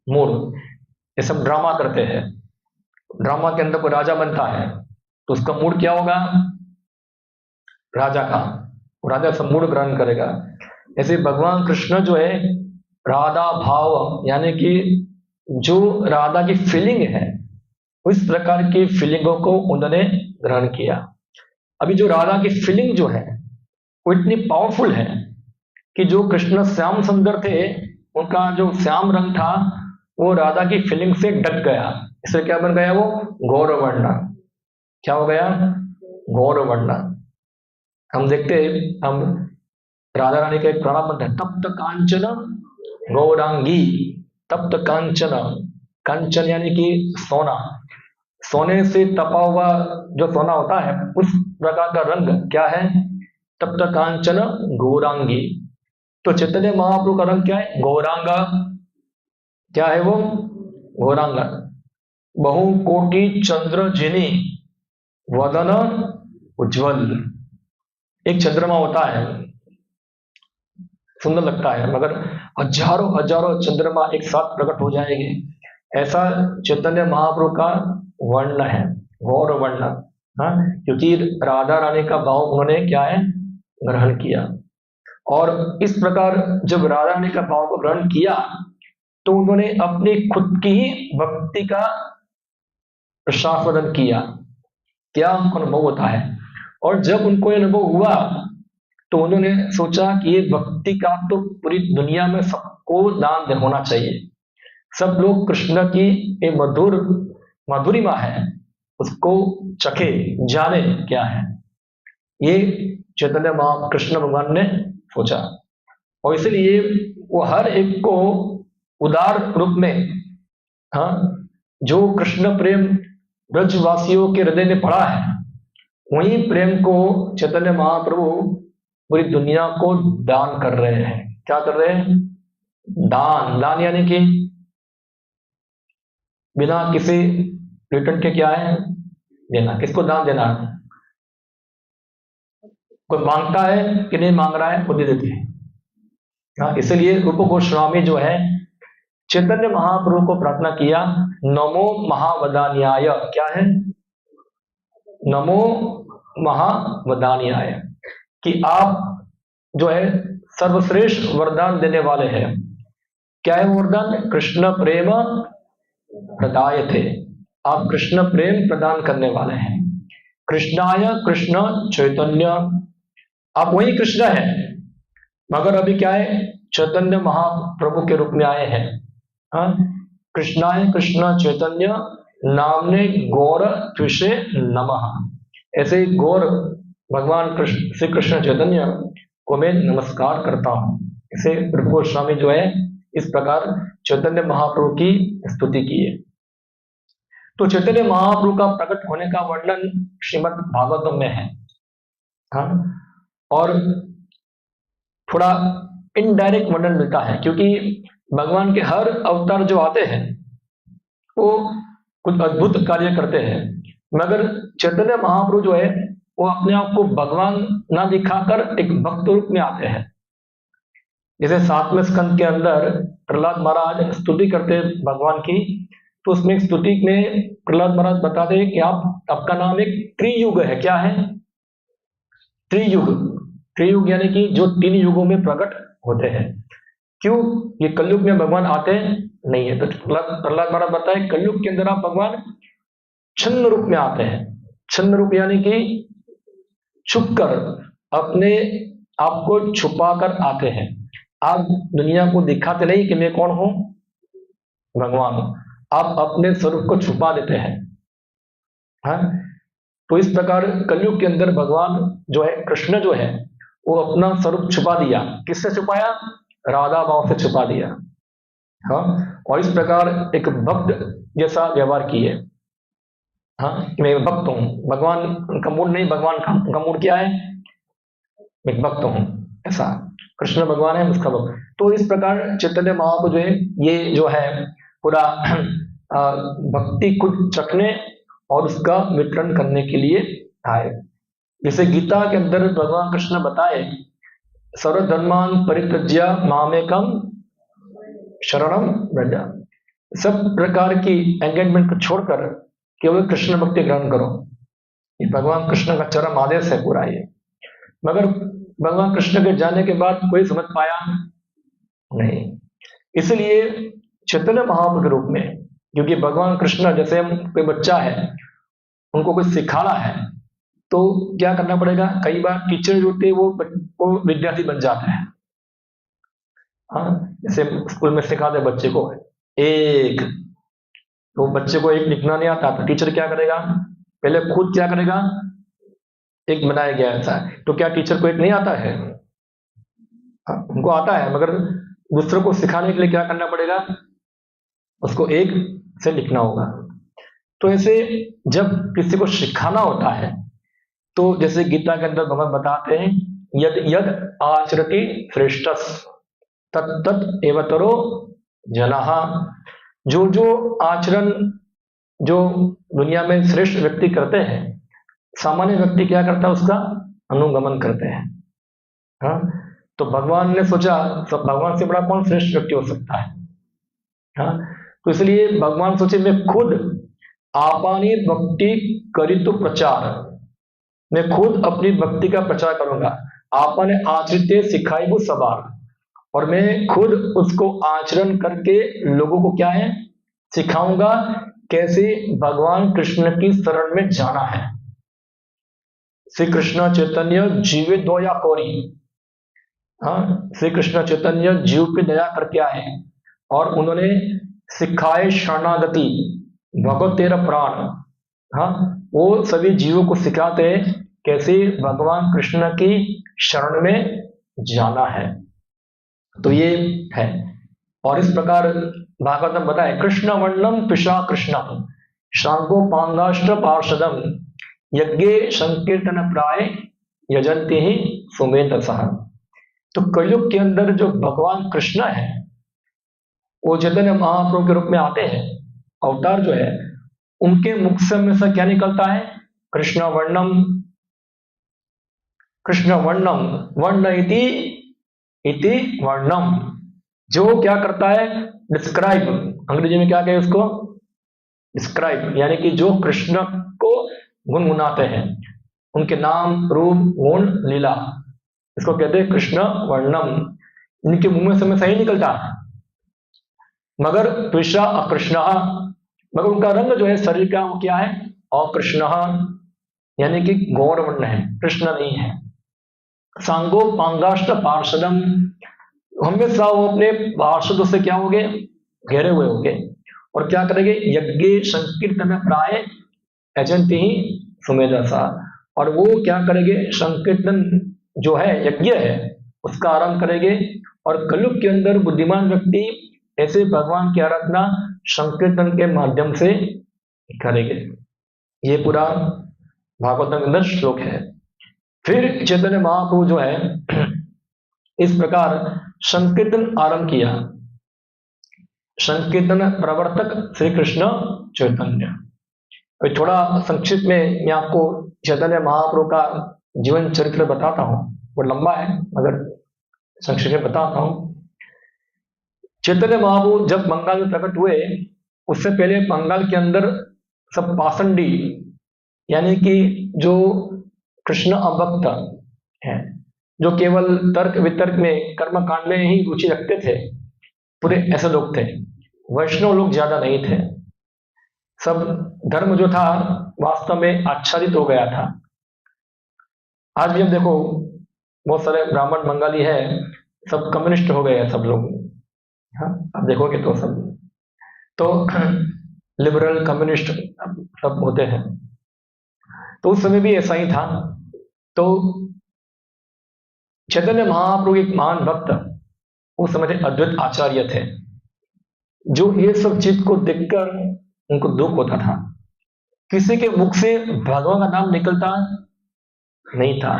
मूड। ये सब ड्रामा करते हैं, ड्रामा के अंदर कोई राजा बनता है तो उसका मूड क्या होगा, राजा का, राजा सब मूड ग्रहण करेगा। ऐसे भगवान कृष्ण जो है राधा भाव, यानी कि जो राधा की फीलिंग है उस प्रकार की फीलिंगों को उन्होंने ग्रहण किया। अभी जो राधा की फीलिंग जो है वो इतनी पावरफुल है कि जो कृष्ण श्याम सुंदर थे उनका जो श्याम रंग था वो राधा की फीलिंग से ढक गया। इससे क्या बन गया, वो गौरवर्ण। क्या हो गया, गौरवर्ण। हम देखते हम राधा रानी का एक प्रणाम मंत्र है, तप्त कांचन गौरांगी। तप्त कांचन, कांचन यानी कि सोना, सोने से तपा हुआ जो सोना होता है उस प्रकार का रंग क्या है, तप्त कांचन गौरांगी। तो चैतन्य महाप्रभु का रंग क्या है, गौरांगा। क्या है वो, गौरांगा। बहु कोटि चंद्र जिनी वदन उज्ज्वल। एक चंद्रमा होता है, सुंदर लगता है, मगर हजारों हजारों चंद्रमा एक साथ प्रकट हो जाएंगे, ऐसा चैतन्य महाप्रभु का वर्ण है, गौर वर्ण। हाँ, क्योंकि राधा रानी का भाव उन्होंने क्या है, ग्रहण किया। और इस प्रकार जब राधा रानी का भाव को ग्रहण किया तो उन्होंने अपनी खुद की ही भक्ति का प्रसादन किया। क्या उनको अनुभव होता है, और जब उनको यह अनुभव हुआ तो उन्होंने सोचा कि ये भक्ति का तो पूरी दुनिया में सबको दान होना चाहिए। सब लोग कृष्ण की ये मधुर मधुरिमा है उसको चखे, जाने क्या है। ये चैतन्य कृष्ण भगवान ने सोचा, और इसलिए वो हर एक को उदार रूप में, हाँ, जो कृष्ण प्रेम ब्रजवासियों के हृदय में पड़ा है वही प्रेम को चैतन्य महाप्रभु पूरी दुनिया को दान कर रहे हैं। क्या कर रहे हैं, दान। दान यानी कि बिना किसी रिटर्न के क्या है, देना। किसको दान देना है, कोई मांगता है कि नहीं मांग रहा है, वो दे देते हैं। हाँ, इसलिए रूप गोस्वामी जो है चैतन्य महाप्रभु को प्रार्थना किया, नमो महावदान्याय। क्या है, नमो महावदान्याय, कि आप जो है सर्वश्रेष्ठ वरदान देने वाले हैं। क्या है वरदान, कृष्ण प्रेम प्रदाय थे, आप कृष्ण प्रेम प्रदान करने वाले हैं। कृष्णाय कृष्ण चैतन्य, आप वही कृष्ण है मगर अभी क्या है, चैतन्य महाप्रभु के रूप में आए हैं। हाँ, कृष्णाय कृष्ण चैतन्य नामने गौर त्विषे नमः। ऐसे गौर भगवान कृष्ण श्री कृष्ण चैतन्य को मैं नमस्कार करता हूं। इसे रूप गोस्वामी जो है इस प्रकार चैतन्य महाप्रभु की स्तुति की है। तो चैतन्य महाप्रभु का प्रकट होने का वर्णन श्रीमद् भागवतम में है। हाँ, और थोड़ा इनडायरेक्ट वर्णन मिलता है, क्योंकि भगवान के हर अवतार जो आते हैं वो कुछ अद्भुत कार्य करते हैं, मगर चैतन्य महाप्रभु जो है वो अपने आप को भगवान ना दिखाकर एक भक्त रूप में आते हैं। जैसे 7वें स्कंद के अंदर प्रहलाद महाराज स्तुति करते हैं भगवान की, तो उसमें स्तुति में प्रहलाद महाराज बताते हैं कि आपका नाम एक त्रियुग है। क्या है, त्रियुग। त्रियुग यानी कि जो 3 युगों में प्रकट होते हैं। क्यों, ये कलयुग में भगवान आते नहीं है। तो प्रहलाद महाराज बताए कलयुग के अंदर आप भगवान छन्न रूप में आते हैं। छन्न रूप यानी कि छुप कर, अपने आप को छुपा कर आते हैं। आप दुनिया को दिखाते नहीं कि मैं कौन हूं, भगवान हूं, आप अपने स्वरूप को छुपा देते हैं। हाँ, तो इस प्रकार कलयुग के अंदर भगवान जो है, कृष्ण जो है, वो अपना स्वरूप छुपा दिया। किससे छुपाया, राधा भाव से छुपा दिया। हाँ, और इस प्रकार एक भक्त जैसा व्यवहार किए। हाँ, मैं भक्त हूं, भगवान का मूड नहीं, भगवान का मूड क्या है, मैं भक्त हूं, ऐसा कृष्ण भगवान है उसका भक्त। तो इस प्रकार चैतन्य महाप्रभु जो है ये जो है पूरा भक्ति खुद चखने और उसका वितरण करने के लिए आए। जैसे गीता के अंदर भगवान कृष्ण बताए, सर्वधर्मान परित्यज्य मामेकम शरणम व्रज। सब प्रकार की एंगेजमेंट को छोड़कर केवल कृष्ण भक्ति ग्रहण करो। ये भगवान कृष्ण का चरम आदेश है पूरा ये। मगर भगवान कृष्ण के जाने के बाद कोई समझ पाया नहीं। इसलिए चैतन्य महाप्रभु के रूप में, क्योंकि भगवान कृष्ण जैसे हम कोई बच्चा है उनको कुछ सिखाना है तो क्या करना पड़ेगा, कई बार टीचर जो होते हैं वो विद्यार्थी बन जाता है। हाँ, जैसे स्कूल में सिखाते बच्चे को एक, तो बच्चे को एक लिखना नहीं आता तो टीचर क्या करेगा, पहले खुद क्या करेगा, एक बनाया गया ऐसा, तो क्या टीचर को एक नहीं आता है? हाँ, उनको आता है, मगर दूसरों को सिखाने के लिए क्या करना पड़ेगा, उसको एक से लिखना होगा। तो ऐसे जब किसी को सिखाना होता है तो जैसे गीता के अंदर भगवान बताते हैं, यद यद आचरति श्रेष्ठस तत्तत एवतरो जनाः, जो जो आचरण जो दुनिया में श्रेष्ठ व्यक्ति करते हैं, सामान्य व्यक्ति क्या करता है, उसका अनुगमन करते हैं। हाँ, तो भगवान ने सोचा सब भगवान से बड़ा कौन श्रेष्ठ व्यक्ति हो सकता है। हाँ, तो इसलिए भगवान सोचे मैं खुद आपानी भक्ति करितु प्रचार, मैं खुद अपनी भक्ति का प्रचार करूंगा। आपने आचरित सिखाई वो सवार, और मैं खुद उसको आचरण करके लोगों को क्या है सिखाऊंगा, कैसे भगवान कृष्ण की शरण में जाना है। श्री कृष्ण चैतन्य जीवे दो या कोरी, हाँ, श्री कृष्ण चैतन्य जीव पे दया करके आए और उन्होंने सिखाए शरणागति भगवत तेरा प्राण। हाँ, वो सभी जीवों को सिखाते हैं कैसे भगवान कृष्ण की शरण में जाना है। तो ये है, और इस प्रकार भागवत में बताए, कृष्ण वर्णम पिशा कृष्णम शांगोपांगाष्ट पार्षदम यज्ञे संकीर्तन प्राय यजंती ही सुमेध सह। तो कलयुग के अंदर जो भगवान कृष्ण है वो चैतन्य महाप्रभु के रूप में आते हैं, अवतार जो है उनके मुख से हमेशा क्या निकलता है, कृष्ण वर्णम, कृष्ण वर्णम, वर्ण इति वर्णम, जो क्या करता है डिस्क्राइब, अंग्रेजी में क्या कहे उसको डिस्क्राइब, यानी कि जो कृष्ण को गुनगुनाते हैं, उनके नाम रूप गुण लीला, इसको कहते हैं कृष्ण वर्णम। इनके मुंह में समय सही निकलता है, मगर त्विषा अकृष्ण, मगर उनका रंग जो है शरीर का वो क्या है अकृष्ण, यानी कि गौर वर्ण है, कृष्ण नहीं है। सांगो पांगाष्ट पार्षदम, हमेशा वो अपने पार्षदों से क्या होंगे घेरे हुए होंगे, और क्या करेंगे यज्ञ संकीर्तन प्राय अजंती ही सुमेधसा, और वो क्या करेंगे संकीर्तन जो है यज्ञ है उसका आरंभ करेंगे, और कलयुग के अंदर बुद्धिमान व्यक्ति ऐसे भगवान की आराधना संकीर्तन के माध्यम से करेंगे। ये पूरा भागवत के अंदर श्लोक है। फिर चैतन्य महाप्रभु जो है इस प्रकार संकीर्तन आरंभ किया, संकीर्तन प्रवर्तक श्री कृष्ण चैतन्य। थोड़ा संक्षिप्त में मैं आपको चैतन्य महाप्रभु का जीवन चरित्र बताता हूँ, वो लंबा है मगर संक्षिप्त में बताता हूँ। चैतन्य महाप्रभु जब बंगाल में प्रकट हुए उससे पहले बंगाल के अंदर सब पाषंडी, यानी कि जो कृष्ण अभक्त है, जो केवल तर्क वितर्क में कर्म कांड में ही रुचि रखते थे, पूरे ऐसे लोग थे। वैष्णव लोग ज्यादा नहीं थे, सब धर्म जो था वास्तव में आच्छादित हो गया था। आज भी हम देखो बहुत सारे ब्राह्मण बंगाली है, सब कम्युनिस्ट हो गए हैं सब लोग। हाँ, आप देखोगे तो सब तो लिबरल कम्युनिस्ट सब होते हैं, तो उस समय भी ऐसा ही था। तो चैतन्य महाप्रभु एक महान भक्त उस समय अद्वैत आचार्य थे, जो ये सब चीज को देखकर उनको दुख होता था, किसी के मुख से भगवान का नाम निकलता नहीं था।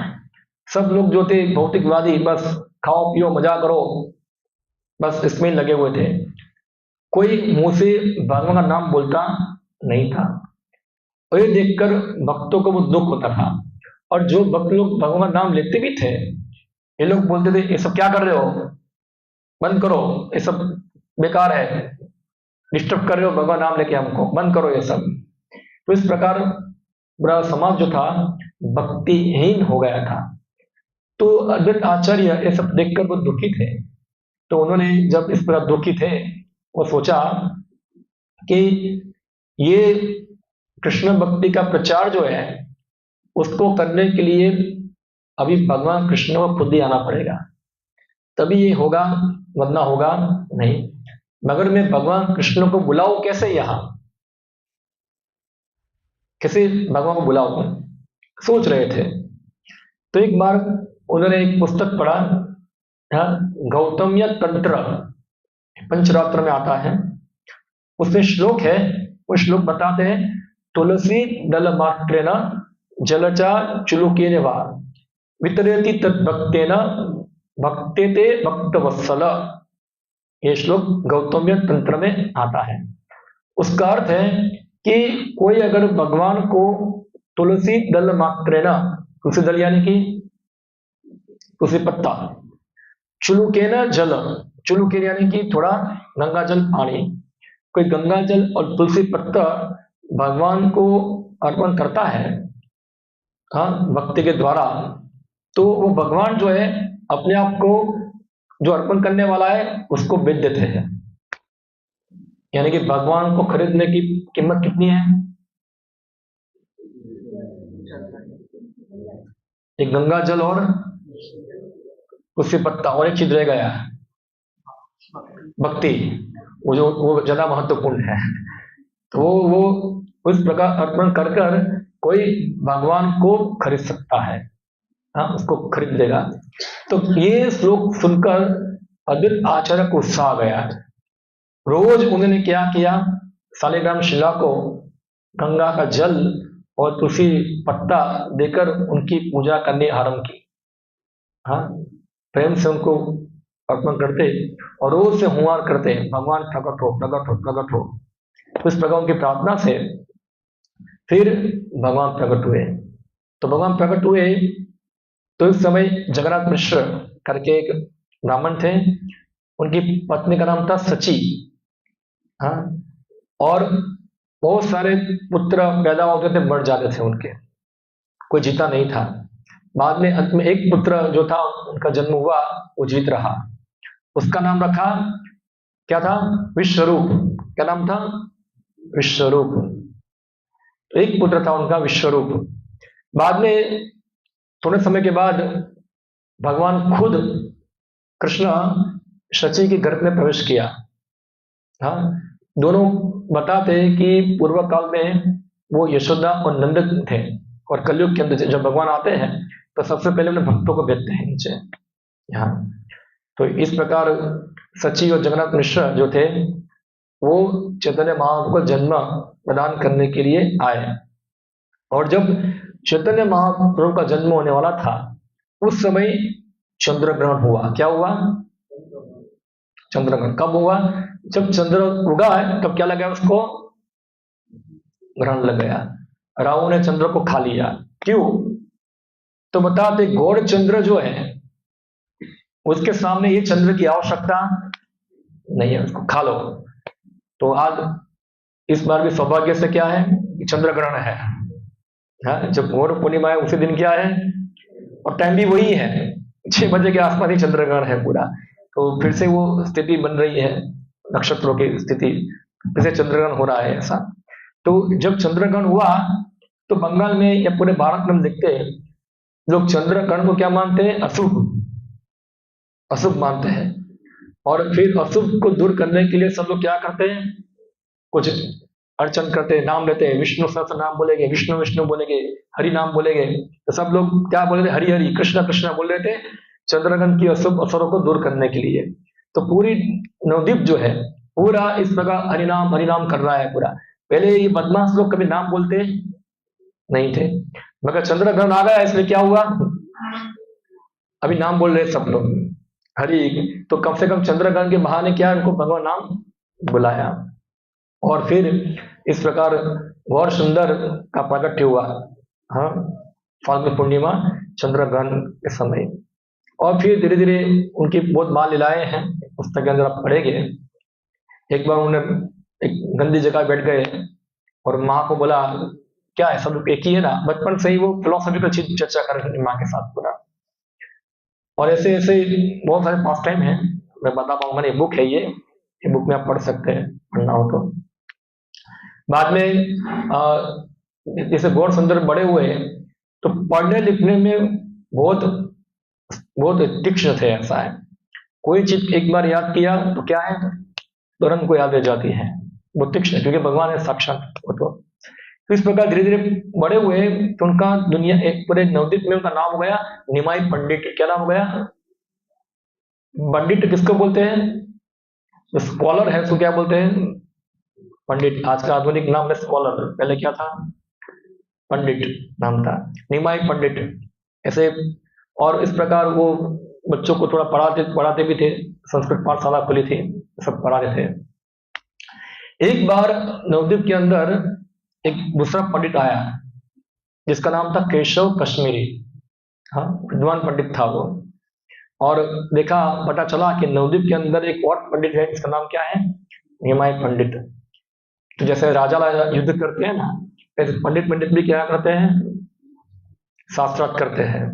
सब लोग जो थे भौतिकवादी, बस खाओ पियो मजा करो, बस इसमें लगे हुए थे, कोई मुंह से भगवान का नाम बोलता नहीं था। और ये देखकर भक्तों को वो दुख होता था, और जो भक्त लोग भगवान का नाम लेते भी थे ये लोग बोलते थे ये सब क्या कर रहे हो, बंद करो, ये सब बेकार है, डिस्टर्ब कर रहे हो भगवान नाम लेके हमको, बंद करो ये सब। तो इस प्रकार पूरा समाज जो था भक्तिहीन हो गया था। तो अद्वैत आचार्य ये सब देखकर वो दुखी थे, तो उन्होंने जब इस प्रकार दुखी थे, वो सोचा कि ये कृष्ण भक्ति का प्रचार जो है उसको करने के लिए अभी भगवान कृष्ण को खुद ही आना पड़ेगा, तभी ये होगा, वरना होगा नहीं। मगर मैं भगवान कृष्ण को बुलाऊं कैसे, यहां कैसे भगवान को बुलाऊं, सोच रहे थे। तो एक बार उन्होंने एक पुस्तक पढ़ा, गौतम्य तंत्र, पंचरात्र में आता है, उसमें श्लोक है, वो श्लोक बताते हैं, तुलसी दल मात्रेण जलचा चुलुकेन वा वितरेति तद्भक्तेन भक्तेते भक्तवत्सल। ये श्लोक गौतम्य तंत्र में आता है। उसका अर्थ है कि कोई अगर भगवान को तुलसी दल मात्रेण, तुलसी दल यानी कि तुलसी पत्ता, चुलुकेन जल, चुलुकेन यानी कि थोड़ा गंगा जल पानी, कोई गंगा जल और तुलसी पत्ता भगवान को अर्पण करता है, हाँ, भक्ति के द्वारा, तो वो भगवान जो है अपने आप को, जो अर्पण करने वाला है उसको बेच देते हैं। यानी कि भगवान को खरीदने की कीमत कितनी है, एक गंगा जल और तुलसी पत्ता, और एक चीज रह गया, भक्ति, वो ज्यादा महत्वपूर्ण है। तो वो उस प्रकार अर्पण कर कर कोई भगवान को खरीद सकता है, हाँ, उसको खरीद देगा। तो ये श्लोक सुनकर अद्वैत आचार्य को उत्साह आ गया। रोज उन्होंने क्या किया, शालिग्राम शिला को गंगा का जल और तुलसी पत्ता देकर उनकी पूजा करनी आरंभ की, हाँ, प्रेम से उनको अर्पण करते और रोज से हुंकार करते, भगवान प्रकट हो प्रकट हो प्रकट हो। उस प्रकार उनकी प्रार्थना से फिर भगवान प्रकट हुए। तो भगवान प्रकट हुए तो इस समय जगन्नाथ मिश्र करके एक ब्राह्मण थे, उनकी पत्नी का नाम था सची, हाँ, और बहुत सारे पुत्र पैदा होते थे, मर जाते थे उनके, कोई जीता नहीं था। बाद में अंत में एक पुत्र जो था उनका जन्म हुआ, वो जीत रहा। उसका नाम रखा, क्या था, विश्वरूप। क्या नाम था, विश्वरूप। एक पुत्र था उनका विश्वरूप। बाद में थोड़े समय के बाद भगवान खुद कृष्ण शची के गर्भ में प्रवेश किया, हाँ। दोनों बताते हैं कि पूर्व काल में वो यशोदा और नंद थे, और कलयुग के अंदर जब भगवान आते हैं तो सबसे पहले अपने भक्तों को भेजते हैं नीचे, यहाँ। तो इस प्रकार सची और जगन्नाथ मिश्र जो थे वो चैतन्य महाप्रभु को जन्म प्रदान करने के लिए आए। और जब चैतन्य महाप्रभु का जन्म होने वाला था उस समय चंद्र ग्रहण हुआ। क्या हुआ, चंद्र ग्रहण कब हुआ, जब चंद्र उगा है तब क्या लगा उसको, ग्रहण लग गया। राहु ने चंद्र को खा लिया। क्यों, तो बताते गौड़ चंद्र जो है उसके सामने ये चंद्र की आवश्यकता नहीं है, उसको खा लो। तो आज इस बार भी सौभाग्य से क्या है, चंद्र ग्रहण है, हाँ, जब गौड़ पूर्णिमा है उसी दिन क्या है, और टाइम भी वही है, 6 बजे के आसपास ही चंद्र ग्रहण है पूरा। तो फिर से वो स्थिति बन रही है, नक्षत्रों की स्थिति, फिर से चंद्रग्रहण हो रहा है ऐसा। तो जब चंद्रग्रहण हुआ तो बंगाल में या पूरे भारत में हम देखते हैं लोग चंद्रग्रहण को क्या मानते हैं, अशुभ, अशुभ मानते हैं। और फिर अशुभ को दूर करने के लिए सब लोग क्या करते हैं, कुछ अर्चन करते हैं, नाम लेते हैं, विष्णु सहस्त्र नाम बोलेंगे, विष्णु विष्णु बोलेंगे, हरि नाम बोलेंगे। तो सब लोग क्या बोल रहे थे, हरि हरि कृष्णा कृष्णा बोल रहे थे, चंद्रग्रहण की अशुभ असरों को दूर करने के लिए। तो पूरी नवद्वीप जो है पूरा इस प्रकार हरिनाम कर रहा है पूरा। पहले ये बदमाश लोग कभी नाम बोलते नहीं थे, मगर चंद्रग्रहण आ गया इसलिए क्या हुआ, अभी नाम बोल रहे सब लोग हरि। तो कम से कम चंद्रग्रहण के बहाने क्या उनको भगवान नाम बुलाया। और फिर इस प्रकार गौर सुंदर का प्रकट हुआ, हाँ, फाल्गुन पूर्णिमा चंद्रग्रहण के समय। और फिर धीरे धीरे उनकी बहुत बाल लीलाएं हैं, पुस्तक के अंदर आप पढ़ेंगे। एक बार उन्होंने एक गंदी जगह बैठ गए और माँ को बोला, क्या है सब एक ही है ना, बचपन से ही वो फिलोसॉफिकल चीज चर्चा कर रहे हैं माँ के साथ पूरा। और ऐसे ऐसे बहुत सारे पास टाइम है, मैं बता पाऊंगा नहीं, बुक है ये बुक में आप पढ़ सकते हैं, पढ़ना हो तो। बाद में जैसे गौर सुंदर बड़े हुए तो पढ़ने लिखने में बहुत बहुत तीक्ष्ण थे। ऐसा है, कोई चीज एक बार याद किया तो क्या है, तुरंत को याद रह जाती है। वो तीक्ष्ण, क्योंकि भगवान है साक्षात वो तो इस प्रकार धीरे धीरे बड़े हुए तो उनका दुनिया एक पूरे नवद्वीप में उनका नाम हो गया निमाई पंडित। क्या नाम हो गया? पंडित किसको बोलते हैं? जो स्कॉलर है उसको क्या बोलते हैं? पंडित। आज का आधुनिक नाम है स्कॉलर, पहले क्या था? पंडित नाम था, निमाई पंडित ऐसे। और इस प्रकार वो बच्चों को थोड़ा पढ़ाते पढ़ाते भी थे, संस्कृत पाठशाला खुली थी, सब पढ़ाते थे। एक बार नवद्वीप के अंदर एक दूसरा पंडित आया जिसका नाम था केशव कश्मीरी। हाँ, विद्वान पंडित था वो। और देखा, पता चला कि नवद्वीप के अंदर एक और पंडित है, इसका नाम क्या है? निमाई पंडित। तो जैसे राजा युद्ध करते हैं ना, ऐसे पंडित पंडित भी क्या करते हैं? शास्त्रार्थ करते हैं।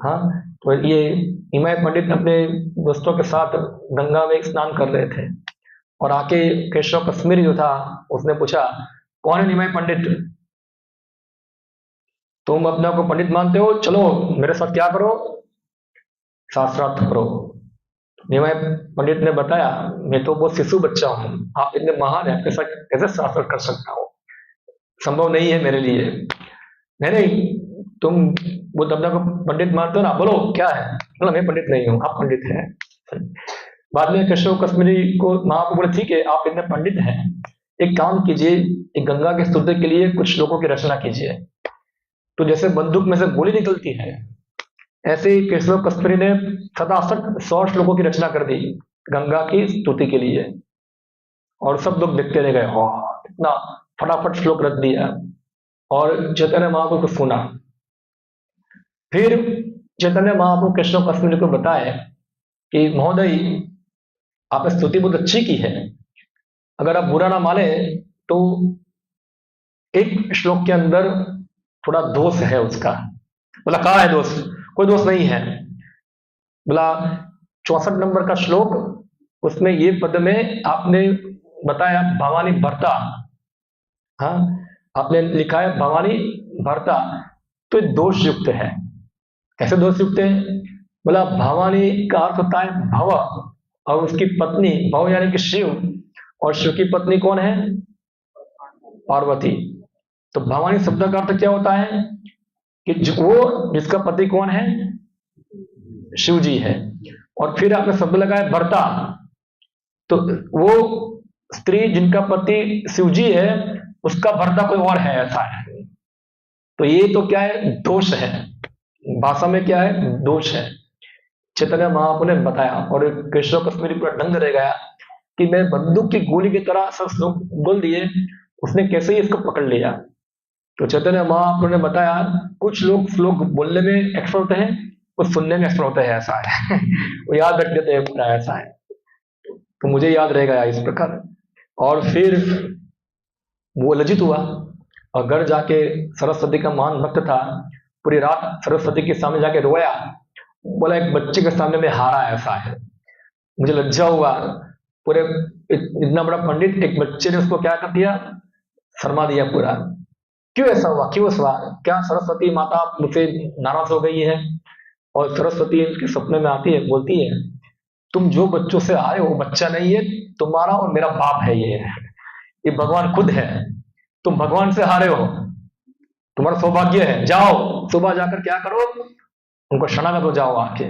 हाँ, तो ये निमाई पंडित अपने दोस्तों के साथ गंगा में स्नान कर रहे थे और आके केशव कश्मीरी जो था उसने पूछा, कौन है निमाई पंडित? तुम अपने आप को पंडित मानते हो, चलो मेरे साथ क्या करो? शास्त्रार्थ करो। निमाई पंडित ने बताया, मैं तो बहुत शिशु बच्चा हूँ, आप इतने महान है, आपके साथ कैसे शास्त्रार्थ कर सकता हूँ? संभव नहीं है मेरे लिए। नहीं नहीं, तुम वो अपने को पंडित मानते हो ना, बोलो क्या है? बोला मैं पंडित नहीं हूँ, आप पंडित हैं। बाद में केशव कश्मीरी को महाप्रभु बोले, ठीक है आप इतने पंडित हैं, एक काम कीजिए, एक गंगा के स्तुति के लिए कुछ श्लोकों की रचना कीजिए। तो जैसे बंदूक में से गोली निकलती है, ऐसे ही केशव कश्मीरी ने 67 श्लोकों की रचना कर दी गंगा की स्तुति के लिए। और सब लोग देखते रह गए, इतना फटाफट श्लोक रख दिया। और चैतन्य महाप्रभु को सुना। फिर चैतन्य महाप्रभु केशव कश्मीरी को बताए कि महोदय, आपने स्तुति बहुत अच्छी की है, अगर आप बुरा ना माने तो एक श्लोक के अंदर थोड़ा दोष है उसका। बोला कहाँ है दोष? कोई दोष नहीं है। बोला 64 नंबर का श्लोक, उसमें ये पद में आपने बताया भवानी भरता। हाँ, आपने लिखा है भवानी भरता, तो ये दोष युक्त है। कैसे दोष युक्त है? बोला भवानी का अर्थ होता है भव, और उसकी पत्नी भव यानी कि शिव, और शिव की पत्नी कौन है? पार्वती। तो भवानी शब्द का अर्थ क्या होता है कि वो जिसका पति कौन है? शिव जी है। और फिर आपने शब्द लगाया भरता, तो वो स्त्री जिनका पति शिव जी है उसका भरता कोई और है, ऐसा है। तो ये तो क्या है? दोष है। भाषा में क्या है? दोष है। चैतन्य महाप्रभु ने बताया और केशव कश्मीरी पूरा दंग रह गया कि मैं बंदूक की गोली की तरह सब श्लोक बोल दिए, उसने कैसे ही इसको पकड़ लिया। तो चैतन्य महाप्रभु ने बताया, कुछ लोग श्लोक बोलने में एक्सपर्ट होते हैं, कुछ सुनने में एक्सपर्ट होते हैं, ऐसा है। वो याद रख देते हैं पूरा, ऐसा है। तो मुझे याद रह गया इस प्रकार। और फिर वो लज्जित हुआ और घर जाके सरस्वती का महान भक्त था, पूरी रात सरस्वती के सामने जाके रोया। बोला एक बच्चे के सामने में हारा, ऐसा है, मुझे लज्जा हुआ। पूरे इतना बड़ा पंडित, एक बच्चे ने उसको क्या कर दिया? शर्मा दिया पूरा। क्यों ऐसा हुआ? क्यों ऐसा हुआ? क्या सरस्वती माता मुझसे नाराज हो गई है? और सरस्वती के सपने में आती है, बोलती है, तुम जो बच्चों से आए हो वो बच्चा नहीं है, तुम्हारा और मेरा बाप है ये भगवान खुद है। तुम भगवान से हारे हो, तुम्हारा सौभाग्य है, जाओ सुबह जाकर क्या करो, उनको शरणागत हो जाओ आके।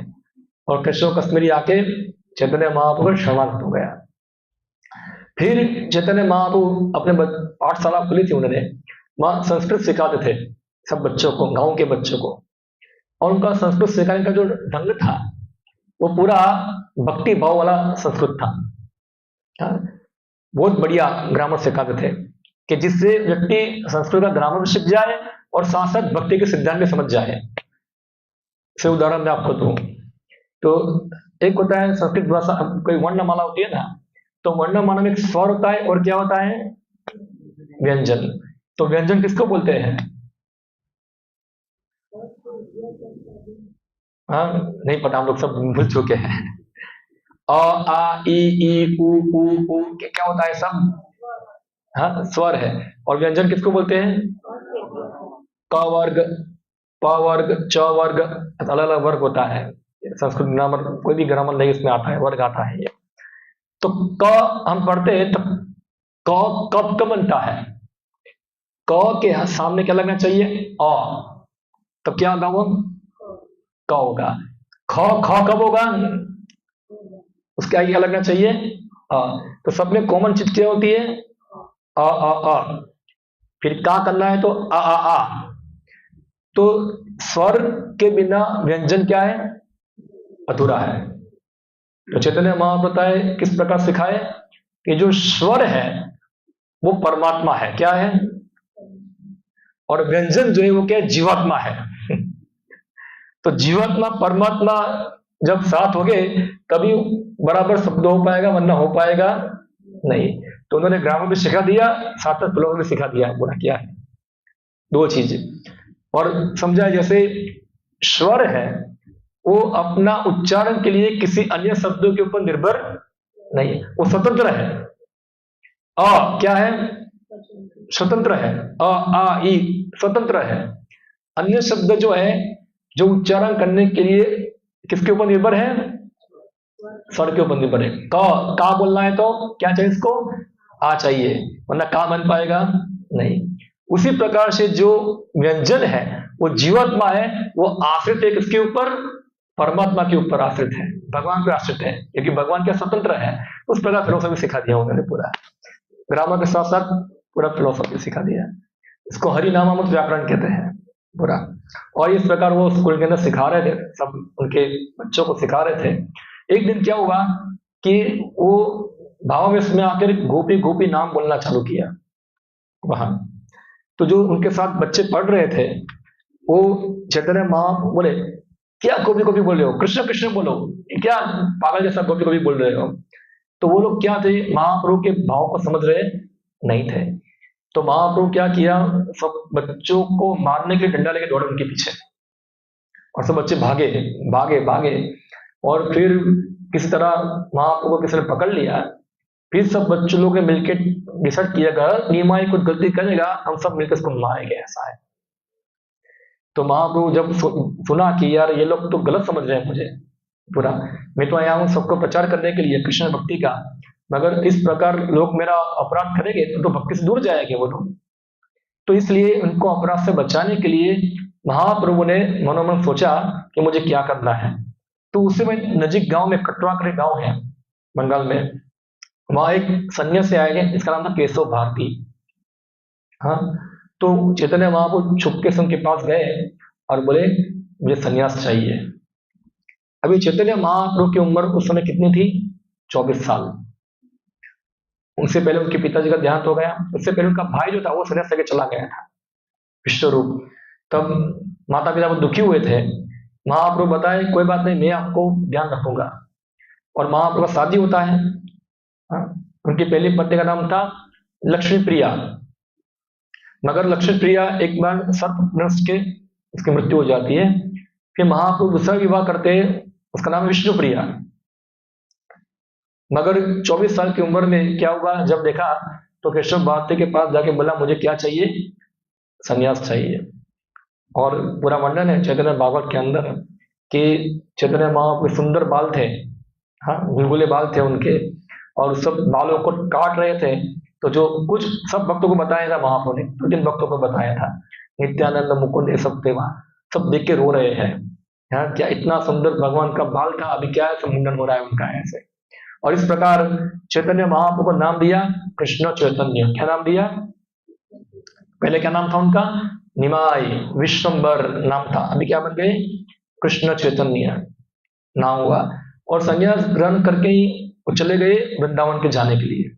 और केशव कश्मीरी आके चैतन्य महाप्रभु शरणागत हो गया। फिर चैतन्य महाप्रभु अपने पाठशाला खुली थी, उन्होंने वहां संस्कृत सिखाते थे सब बच्चों को, गांव के बच्चों को। और उनका संस्कृत सिखाने का जो ढंग था वो पूरा भक्ति भाव वाला संस्कृत था। बहुत बढ़िया ग्रामर सिखाते थे कि जिससे व्यक्ति संस्कृत का ग्रामर भी सीख जाए और साथ साथ भक्ति के सिद्धांत भी समझ जाए। से उदाहरण मैं आपको दूं तो एक होता है संस्कृत भाषा, कोई वर्णमाला होती है ना, तो वर्णमाला में एक स्वर होता है और क्या होता है? व्यंजन। तो व्यंजन किसको बोलते हैं? हाँ, नहीं पता, हम लोग सब भूल चुके हैं। अ आ ई उ ऊ क्या होता है सब? हाँ, स्वर है। और व्यंजन किसको बोलते हैं? क वर्ग, प वर्ग, च वर्ग, अलग अलग वर्ग होता है। संस्कृत ग्रामर, कोई भी ग्रामर नहीं इसमें आता है, वर्ग आता है ये। तो क हम पढ़ते हैं तो क कब कब बनता है? क के सामने क्या लगना चाहिए? अ। तो क्या होगा वो? क होगा। ख ख कब होगा? उसके आगे क्या लगना चाहिए? अ। तो सब में कॉमन चीज क्या होती है? अ। फिर का करना है तो आ। तो स्वर के बिना व्यंजन क्या है? अधूरा है। तो चैतन्य महाप्रभु बताए किस प्रकार सिखाए कि जो स्वर है वो परमात्मा है, क्या है? और व्यंजन जो है वो क्या है? जीवात्मा है। तो जीवात्मा परमात्मा जब साथ हो गए तभी बराबर शब्द हो पाएगा, वरना हो पाएगा नहीं। तो उन्होंने ग्रामर भी सिखा दिया, साथ साथ श्लोक भी सिखा दिया, बुरा किया है। दो चीज। और समझा जैसे स्वर है वो अपना उच्चारण के लिए किसी अन्य शब्दों के ऊपर निर्भर नहीं, वो स्वतंत्र है। अ क्या है? स्वतंत्र है। अ आ ई स्वतंत्र है। अन्य शब्द जो है जो उच्चारण करने के लिए किसके ऊपर निर्भर है? स्वर के ऊपर निर्भर है। क का बोलना है तो क्या चाहिए इसको? आ चाहिए, वरना का बन पाएगा नहीं। उसी प्रकार से जो व्यंजन है वो जीवात्मा है, वो आश्रित है किसके ऊपर? परमात्मा के ऊपर आश्रित है, भगवान पर आश्रित है, क्योंकि भगवान क्या स्वतंत्र है। उस प्रकार फिलोसफी सिखा दिया उन्होंने, पूरा ग्रामर के साथ साथ पूरा फिलोसफी सिखा दिया। इसको हरिनामामृत व्याकरण कहते हैं पूरा। और इस प्रकार वो स्कूल के अंदर सिखा रहे थे, सब उनके बच्चों को सिखा रहे थे। एक दिन क्या हुआ कि वो भावावेश में आकर गोपी गोपी नाम बोलना चालू किया वहां। तो जो उनके साथ बच्चे पढ़ रहे थे वो चैतन्य महाप्रभु बोले, क्या गोपी गोपी बोल रहे हो, कृष्ण कृष्ण बोलो, ये क्या पागल जैसा गोपी गोपी बोल रहे हो? तो वो लोग क्या थे, महाप्रभु के भाव को समझ रहे नहीं थे। तो महाप्रभु क्या किया, सब बच्चों को मारने के लिए डंडा लेके दौड़े उनके पीछे, और सब बच्चे भागे भागे भागे। और फिर किसी तरह महाप्रभु को किसी ने पकड़ लिया। फिर सब बच्चों लोग ने मिलकर डिसाइड किया, अगर निमाई कुछ गलती करेगा हम सब मिलकर उसको मारेंगे, ऐसा है। तो महाप्रभु जब सुना कि यार ये लोग तो गलत समझ रहे हैं मुझे पूरा, मैं तो आया हूँ सबको प्रचार करने के लिए कृष्ण भक्ति का, मगर इस प्रकार लोग मेरा अपराध करेंगे तो भक्ति से दूर जाएंगे वो लोग। तो इसलिए उनको अपराध से बचाने के लिए महाप्रभु ने मनोमन सोचा कि मुझे क्या करना है। तो उसी में नजीक गांव में कटवा कर गांव है बंगाल में, वहां एक सन्यासी आए गए, इसका नाम था केशव भारती। हाँ। तो चैतन्य महाप्रभु छुपके से उनके पास गए और बोले मुझे सन्यास चाहिए। अभी चैतन्य महाप्रभु की उम्र उस समय कितनी थी? 24 साल। उनसे पहले उनके पिताजी का देहांत हो गया, उससे पहले उनका भाई जो था वो सन्यास लेके चला गया था, विश्वरूप। तब माता पिता वो दुखी हुए थे। महाप्रभु बताए कोई बात नहीं, मैं आपको ध्यान रखूंगा। और महाप्रभु का शादी होता है। हाँ, उनकी पहली पत्नी का नाम था लक्ष्मी प्रिया, मगर लक्ष्मी प्रिया एक बार सर्पदंश के उसकी मृत्यु हो जाती है। फिर महाप्रभु दूसरा विवाह करते हैं, उसका नाम है विष्णु प्रिया। मगर 24 साल की उम्र में क्या हुआ, जब देखा तो केशव भारती के पास जाके बोला मुझे क्या चाहिए? संन्यास चाहिए। और पूरा वर्णन है चैतन्य भागवत के अंदर कि चैतन्य महाप्रभु सुंदर बाल थे, हाँ गुलगुले बाल थे उनके, और सब बालों को काट रहे थे। तो जो कुछ सब भक्तों को बताया था महाप्रभु ने, 2-3 भक्तों को बताया था, नित्यानंद मुकुंद ये सब थे वहां, सब देख के रो रहे हैं। हाँ, क्या इतना सुंदर भगवान का बाल था, अभी क्या है मुंडन हो रहा है उनका ऐसे। और इस प्रकार चैतन्य महाप्रभु को नाम दिया कृष्ण चैतन्य। क्या नाम दिया? पहले क्या नाम था उनका? निमाई विश्वम्बर नाम था, अभी क्या बन गए? कृष्ण चैतन्य नाम हुआ। और संन्यास ग्रहण करके ही वो चले गए वृंदावन के जाने के लिए।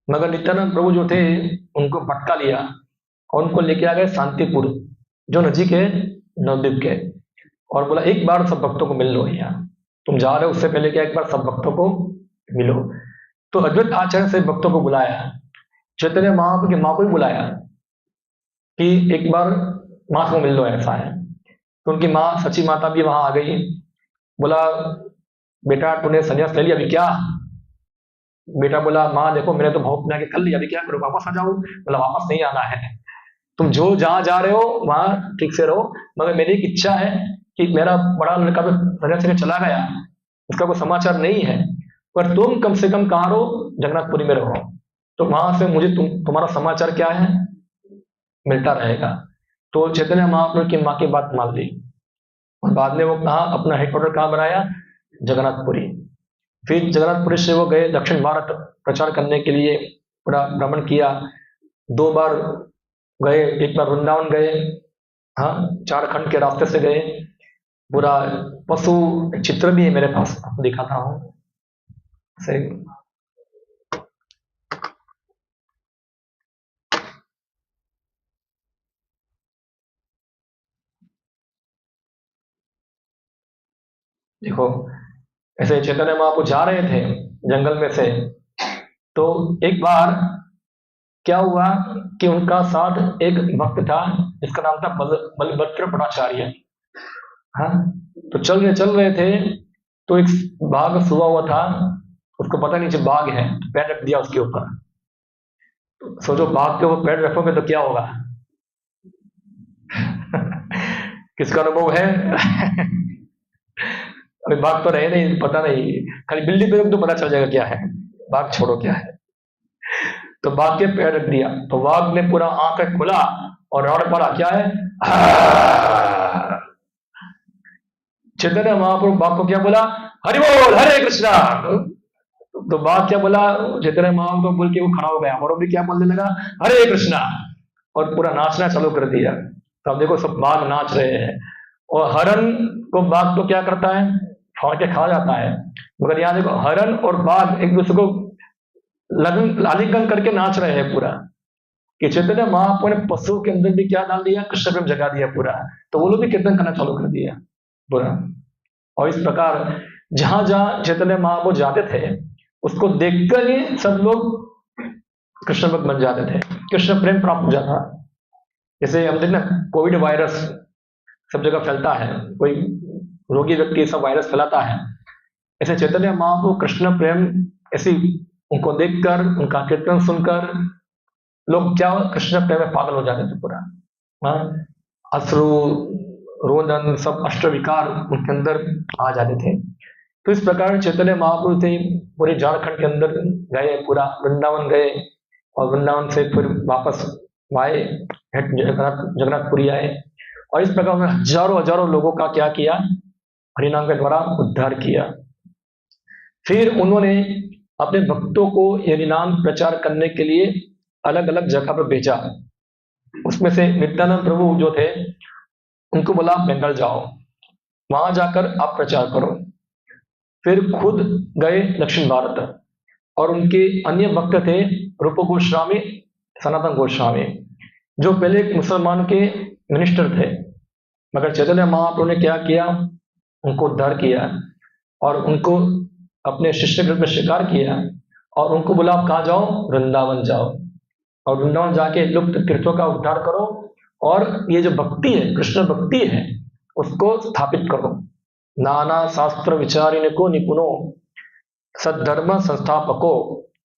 मगर नित्यानंद प्रभु जो थे उनको भटका लिया और उनको लेके आ गए शांतिपुर, जो नजीक है नवद्वीप के। और बोला एक बार सब भक्तों को मिल लो, यहाँ तुम जा रहे हो उससे पहले क्या एक बार सब भक्तों को मिलो। तो अद्वैत आचार्य से भक्तों को बुलाया, चैतन्य महाप्रभु की माँ को भी बुलाया कि एक बार माँ को मिल लो, ऐसा है। तो उनकी माँ सची माता भी वहां आ गई। बोला बेटा तूने संन्यास ले लिया, अभी क्या? बेटा बोला, माँ देखो मैंने तो भोग बना के कर लिया, अभी क्या करूँ, वापस आ जाऊँ? बोला वापस नहीं आना है, तुम जो जहां जा रहे हो वहां ठीक से रहो, मगर मेरी एक इच्छा है कि मेरा बड़ा लड़का तो संन्यास लेकर चला गया, उसका कोई समाचार नहीं है, पर तुम कम से कम कहाँ रहो, जगन्नाथपुरी में रहो, तो वहां से मुझे तुम्हारा समाचार क्या है मिलता रहेगा। तो चैतन्य महाप्रभु की माँ की बात मान ली, और बाद में वो कहाँ अपना हेडक्वार्टर कहाँ बनाया, जगन्नाथपुरी। फिर जगन्नाथपुरी से वो गए दक्षिण भारत प्रचार करने के लिए, पूरा भ्रमण किया, 2 बार गए, एक बार वृंदावन गए, हाँ, 4 खंड के रास्ते से गए, पूरा पशु चित्र भी है मेरे पास, आपको दिखाता हूँ से। देखो ऐसे चैतन्य महाप्रभु जा रहे थे जंगल में से, तो एक बार क्या हुआ कि उनका साथ एक भक्त था जिसका नाम था बलभद्र भट्टाचार्य। हाँ, तो चल रहे थे, तो एक बाघ सुबह हुआ था, उसको पता नहीं जो बाघ है, पैर रख दिया उसके ऊपर। तो सोचो बाघ के ऊपर पैर रखोगे तो क्या होगा? किसका अनुभव है? अभी बाघ तो रहे नहीं, पता नहीं, खाली बिल्ली पे तो पता चल जाएगा क्या है, बाघ छोड़ो क्या है। तो बाघ के पैर रख दिया, तो बाघ ने पूरा आंख खुला और रावण पड़ा, क्या है? चैतन्य महाप्रभु बाघ को क्या बोला? हरि बोल, हरे कृष्णा। तो बाघ क्या बोला? चैतन्य महाप्रभु बोल के वो खड़ा हो गया, और भी क्या बोलने लगा? हरे कृष्णा, और पूरा नाचना चालू कर दिया। तो अब देखो सब बाघ नाच रहे हैं, और हरण को बाघ तो क्या करता है, फाड़ के खा जाता है, मगर यहाँ देखो हरण और बाघ एक दूसरे को आलिंगन करके नाच रहे हैं पूरा, कि चैतन्य महाप्रभु ने पशु के अंदर भी क्या डाल दिया, कृष्ण प्रेम जगा दिया पूरा, तो वो लोग भी कीर्तन करना चालू कर दिया पूरा। और इस प्रकार जहां जहां चैतन्य महाप्रभु जाते थे, उसको देखकर ही सब लोग कृष्ण भक्त बन जाते थे, कृष्ण प्रेम प्राप्त हो जाता। जैसे हम देखना कोविड वायरस सब जगह फैलता है, कोई रोगी व्यक्ति सब वायरस फैलाता है, ऐसे चैतन्य महाप्रभु कृष्ण प्रेम ऐसी उनको देखकर, उनका कीर्तन सुनकर लोग क्या कृष्ण प्रेम में पागल हो जाते थे पूरा। हाँ, अश्रु रोदन सब अष्टविकार उनके अंदर आ जाते थे। तो इस प्रकार चैतन्य महाप्रभु थे पूरे झारखंड के अंदर गए, पूरा वृंदावन गए, और वृंदावन से फिर वापस आए, जगन्नाथपुरी आए, और इस प्रकार उन्होंने हजारों हजारों लोगों का क्या किया, हरिनाम के द्वारा उद्धार किया। फिर उन्होंने अपने भक्तों को हरिनाम प्रचार करने के लिए अलग अलग जगह पर भेजा। उसमें से नित्यानंद प्रभु जो थे, उनको बोला आप बंगाल जाओ, वहां जाकर आप प्रचार करो। फिर खुद गए दक्षिण भारत, और उनके अन्य भक्त थे रूप गोस्वामी, सनातन गोस्वामी, जो पहले एक मुसलमान के मिनिस्टर थे, मगर चैतन्य महाप्रभु ने क्या किया, उनको उद्धार किया और उनको अपने शिष्य ग्रुप में स्वीकार किया, और उनको बोला आप कहाँ जाओ, वृंदावन जाओ, और वृंदावन जाके लुप्त तीर्थों का उद्धार करो, और ये जो भक्ति है, कृष्ण भक्ति है, उसको स्थापित करो। नाना शास्त्र विचारिण को निपुणो सद्धर्म संस्थापको,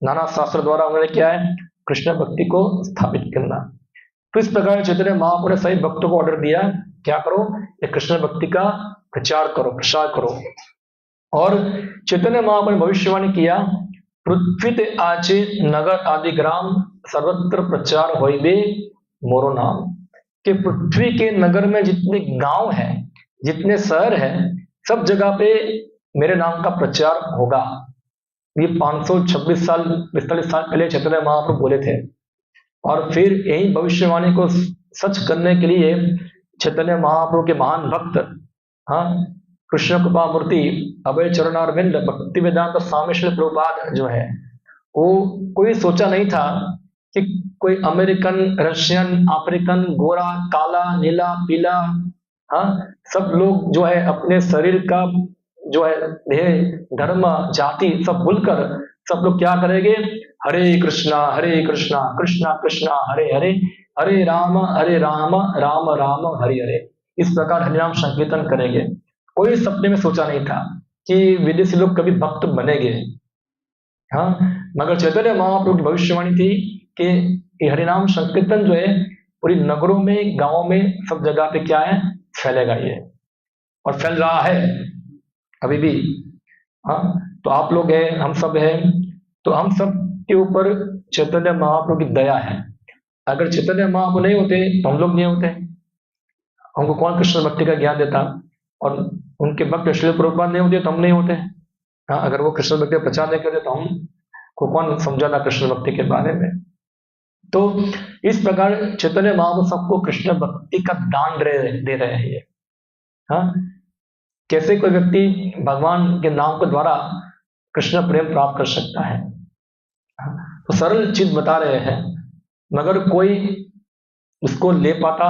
नाना शास्त्र द्वारा उन्होंने क्या है, कृष्ण भक्ति को स्थापित करना। तो इस प्रकार चैतन्य महाप्रभु ने सभी भक्तों को ऑर्डर दिया, क्या करो, ये कृष्ण भक्ति का प्रचार करो, प्रसार करो। और चैतन्य महाप्रभु ने भविष्यवाणी किया, पृथ्वी ते आचे नगर आदि ग्राम सर्वत्र प्रचार होइबे मोरो नाम, कि पृथ्वी के नगर में जितने गांव हैं, जितने शहर हैं, सब जगह पे मेरे नाम का प्रचार होगा। ये 526 साल 45 साल पहले चैतन्य महाप्रभु बोले थे, और फिर यही भविष्यवाणी को सच करने के लिए चैतन्य महाप्रभु के महान भक्त, हाँ, कृष्ण कृपा मूर्ति अभय चरणारविंद भक्ति वेदांत स्वामी श्री प्रभुपाद जो है, वो कोई सोचा नहीं था कि कोई अमेरिकन, रशियन, अफ्रीकन, गोरा, काला, नीला, पीला, हाँ, सब लोग जो है अपने शरीर का जो है देह, धर्म, जाति सब भूलकर सब लोग क्या करेंगे, हरे कृष्णा कृष्णा कृष्णा हरे हरे, हरे राम राम राम हरे हरे, इस प्रकार हरिनाम संकीर्तन करेंगे। कोई सपने में सोचा नहीं था कि विदेशी लोग कभी भक्त बनेंगे। हाँ, मगर चैतन्य महाप्रभु की भविष्यवाणी थी कि ये हरिनाम संकीर्तन जो है पूरी नगरों में, गांवों में, सब जगह पे क्या है, फैलेगा ये, और फैल रहा है अभी भी। हाँ, तो आप लोग हैं, हम सब हैं, तो हम सब के ऊपर चैतन्य महाप्रभु की दया है। अगर चैतन्य महाप्रभु नहीं होते तो हम लोग नहीं होते, हमको कौन कृष्ण भक्ति का ज्ञान देता, और उनके भक्त श्रील प्रभुपाद नहीं होते तो हम नहीं होते। हाँ, अगर वो कृष्ण भक्ति का प्रचार नहीं करते तो हम को कौन समझाना कृष्ण भक्ति के बारे में। तो इस प्रकार चैतन्य महाप्रभु सबको कृष्ण भक्ति का दान दे रहे हैं ये। हाँ, कैसे कोई व्यक्ति भगवान के नाम के द्वारा कृष्ण प्रेम प्राप्त कर सकता है। हाँ, तो सरल चीज बता रहे हैं, मगर कोई उसको ले पाता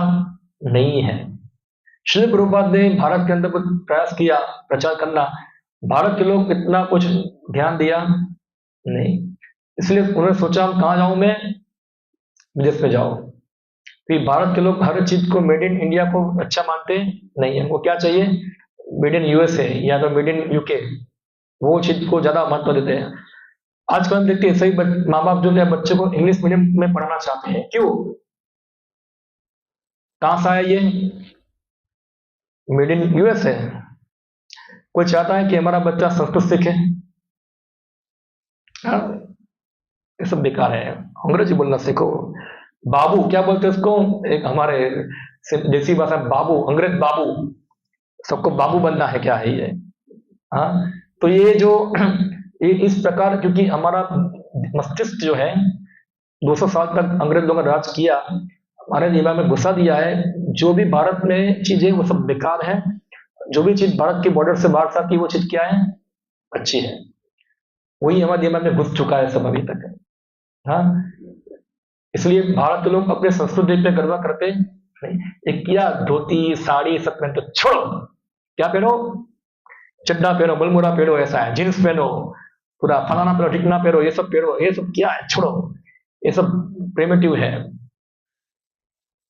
नहीं है। श्री प्रभुपाद ने भारत के अंदर कुछ प्रयास किया प्रचार करना, भारत के लोग इतना कुछ ध्यान दिया नहीं, इसलिए उन्होंने सोचा हम कहाँ जाऊं, मैं विदेश में जाओ। फिर भारत के लोग हर चीज को मेड इन इंडिया को अच्छा मानते नहीं है, वो क्या चाहिए, मेड इन यूएसए या तो मेड इन यूके, वो चीज को ज्यादा महत्व देते हैं। आजकल हम देखते हैं सही माँ बाप जो है बच्चे को इंग्लिश मीडियम में पढ़ाना चाहते हैं, क्यों, कहां से आया ये, मेड इन यूएसए। कोई चाहता है कि हमारा बच्चा संस्कृत सीखे, ये सब बेकार है, अंग्रेजी बोलना सीखो। बाबू क्या बोलते हैं उसको, एक हमारे देसी भाषा में बाबू, अंग्रेज बाबू, सबको बाबू बनना है, क्या है ये। हाँ, तो ये जो ये इस प्रकार, क्योंकि हमारा मस्तिष्क जो है 200 साल तक अंग्रेज लोगों ने राज किया, हमारे दिमाग में घुसा दिया है जो भी भारत में चीजें वो सब बेकार है, जो भी चीज भारत के बॉर्डर से बाहर आती है वो चीज क्या है, अच्छी है, वही हमारे दिमाग में घुस चुका है सब अभी तक। हाँ, इसलिए भारत के लोग अपने संस्कृति पे गर्व करते नहीं, एक किया धोती साड़ी सब पहनते, छोड़ो, क्या पहनो, चड्डा पहनो, बलमुड़ा पहनो, ऐसा है, जींस पहनो, पूरा फलाना पहनो, ढिकना पहनो, ये सब पहनो, ये सब क्या है, छोड़ो, ये सब प्रिमिटिव है,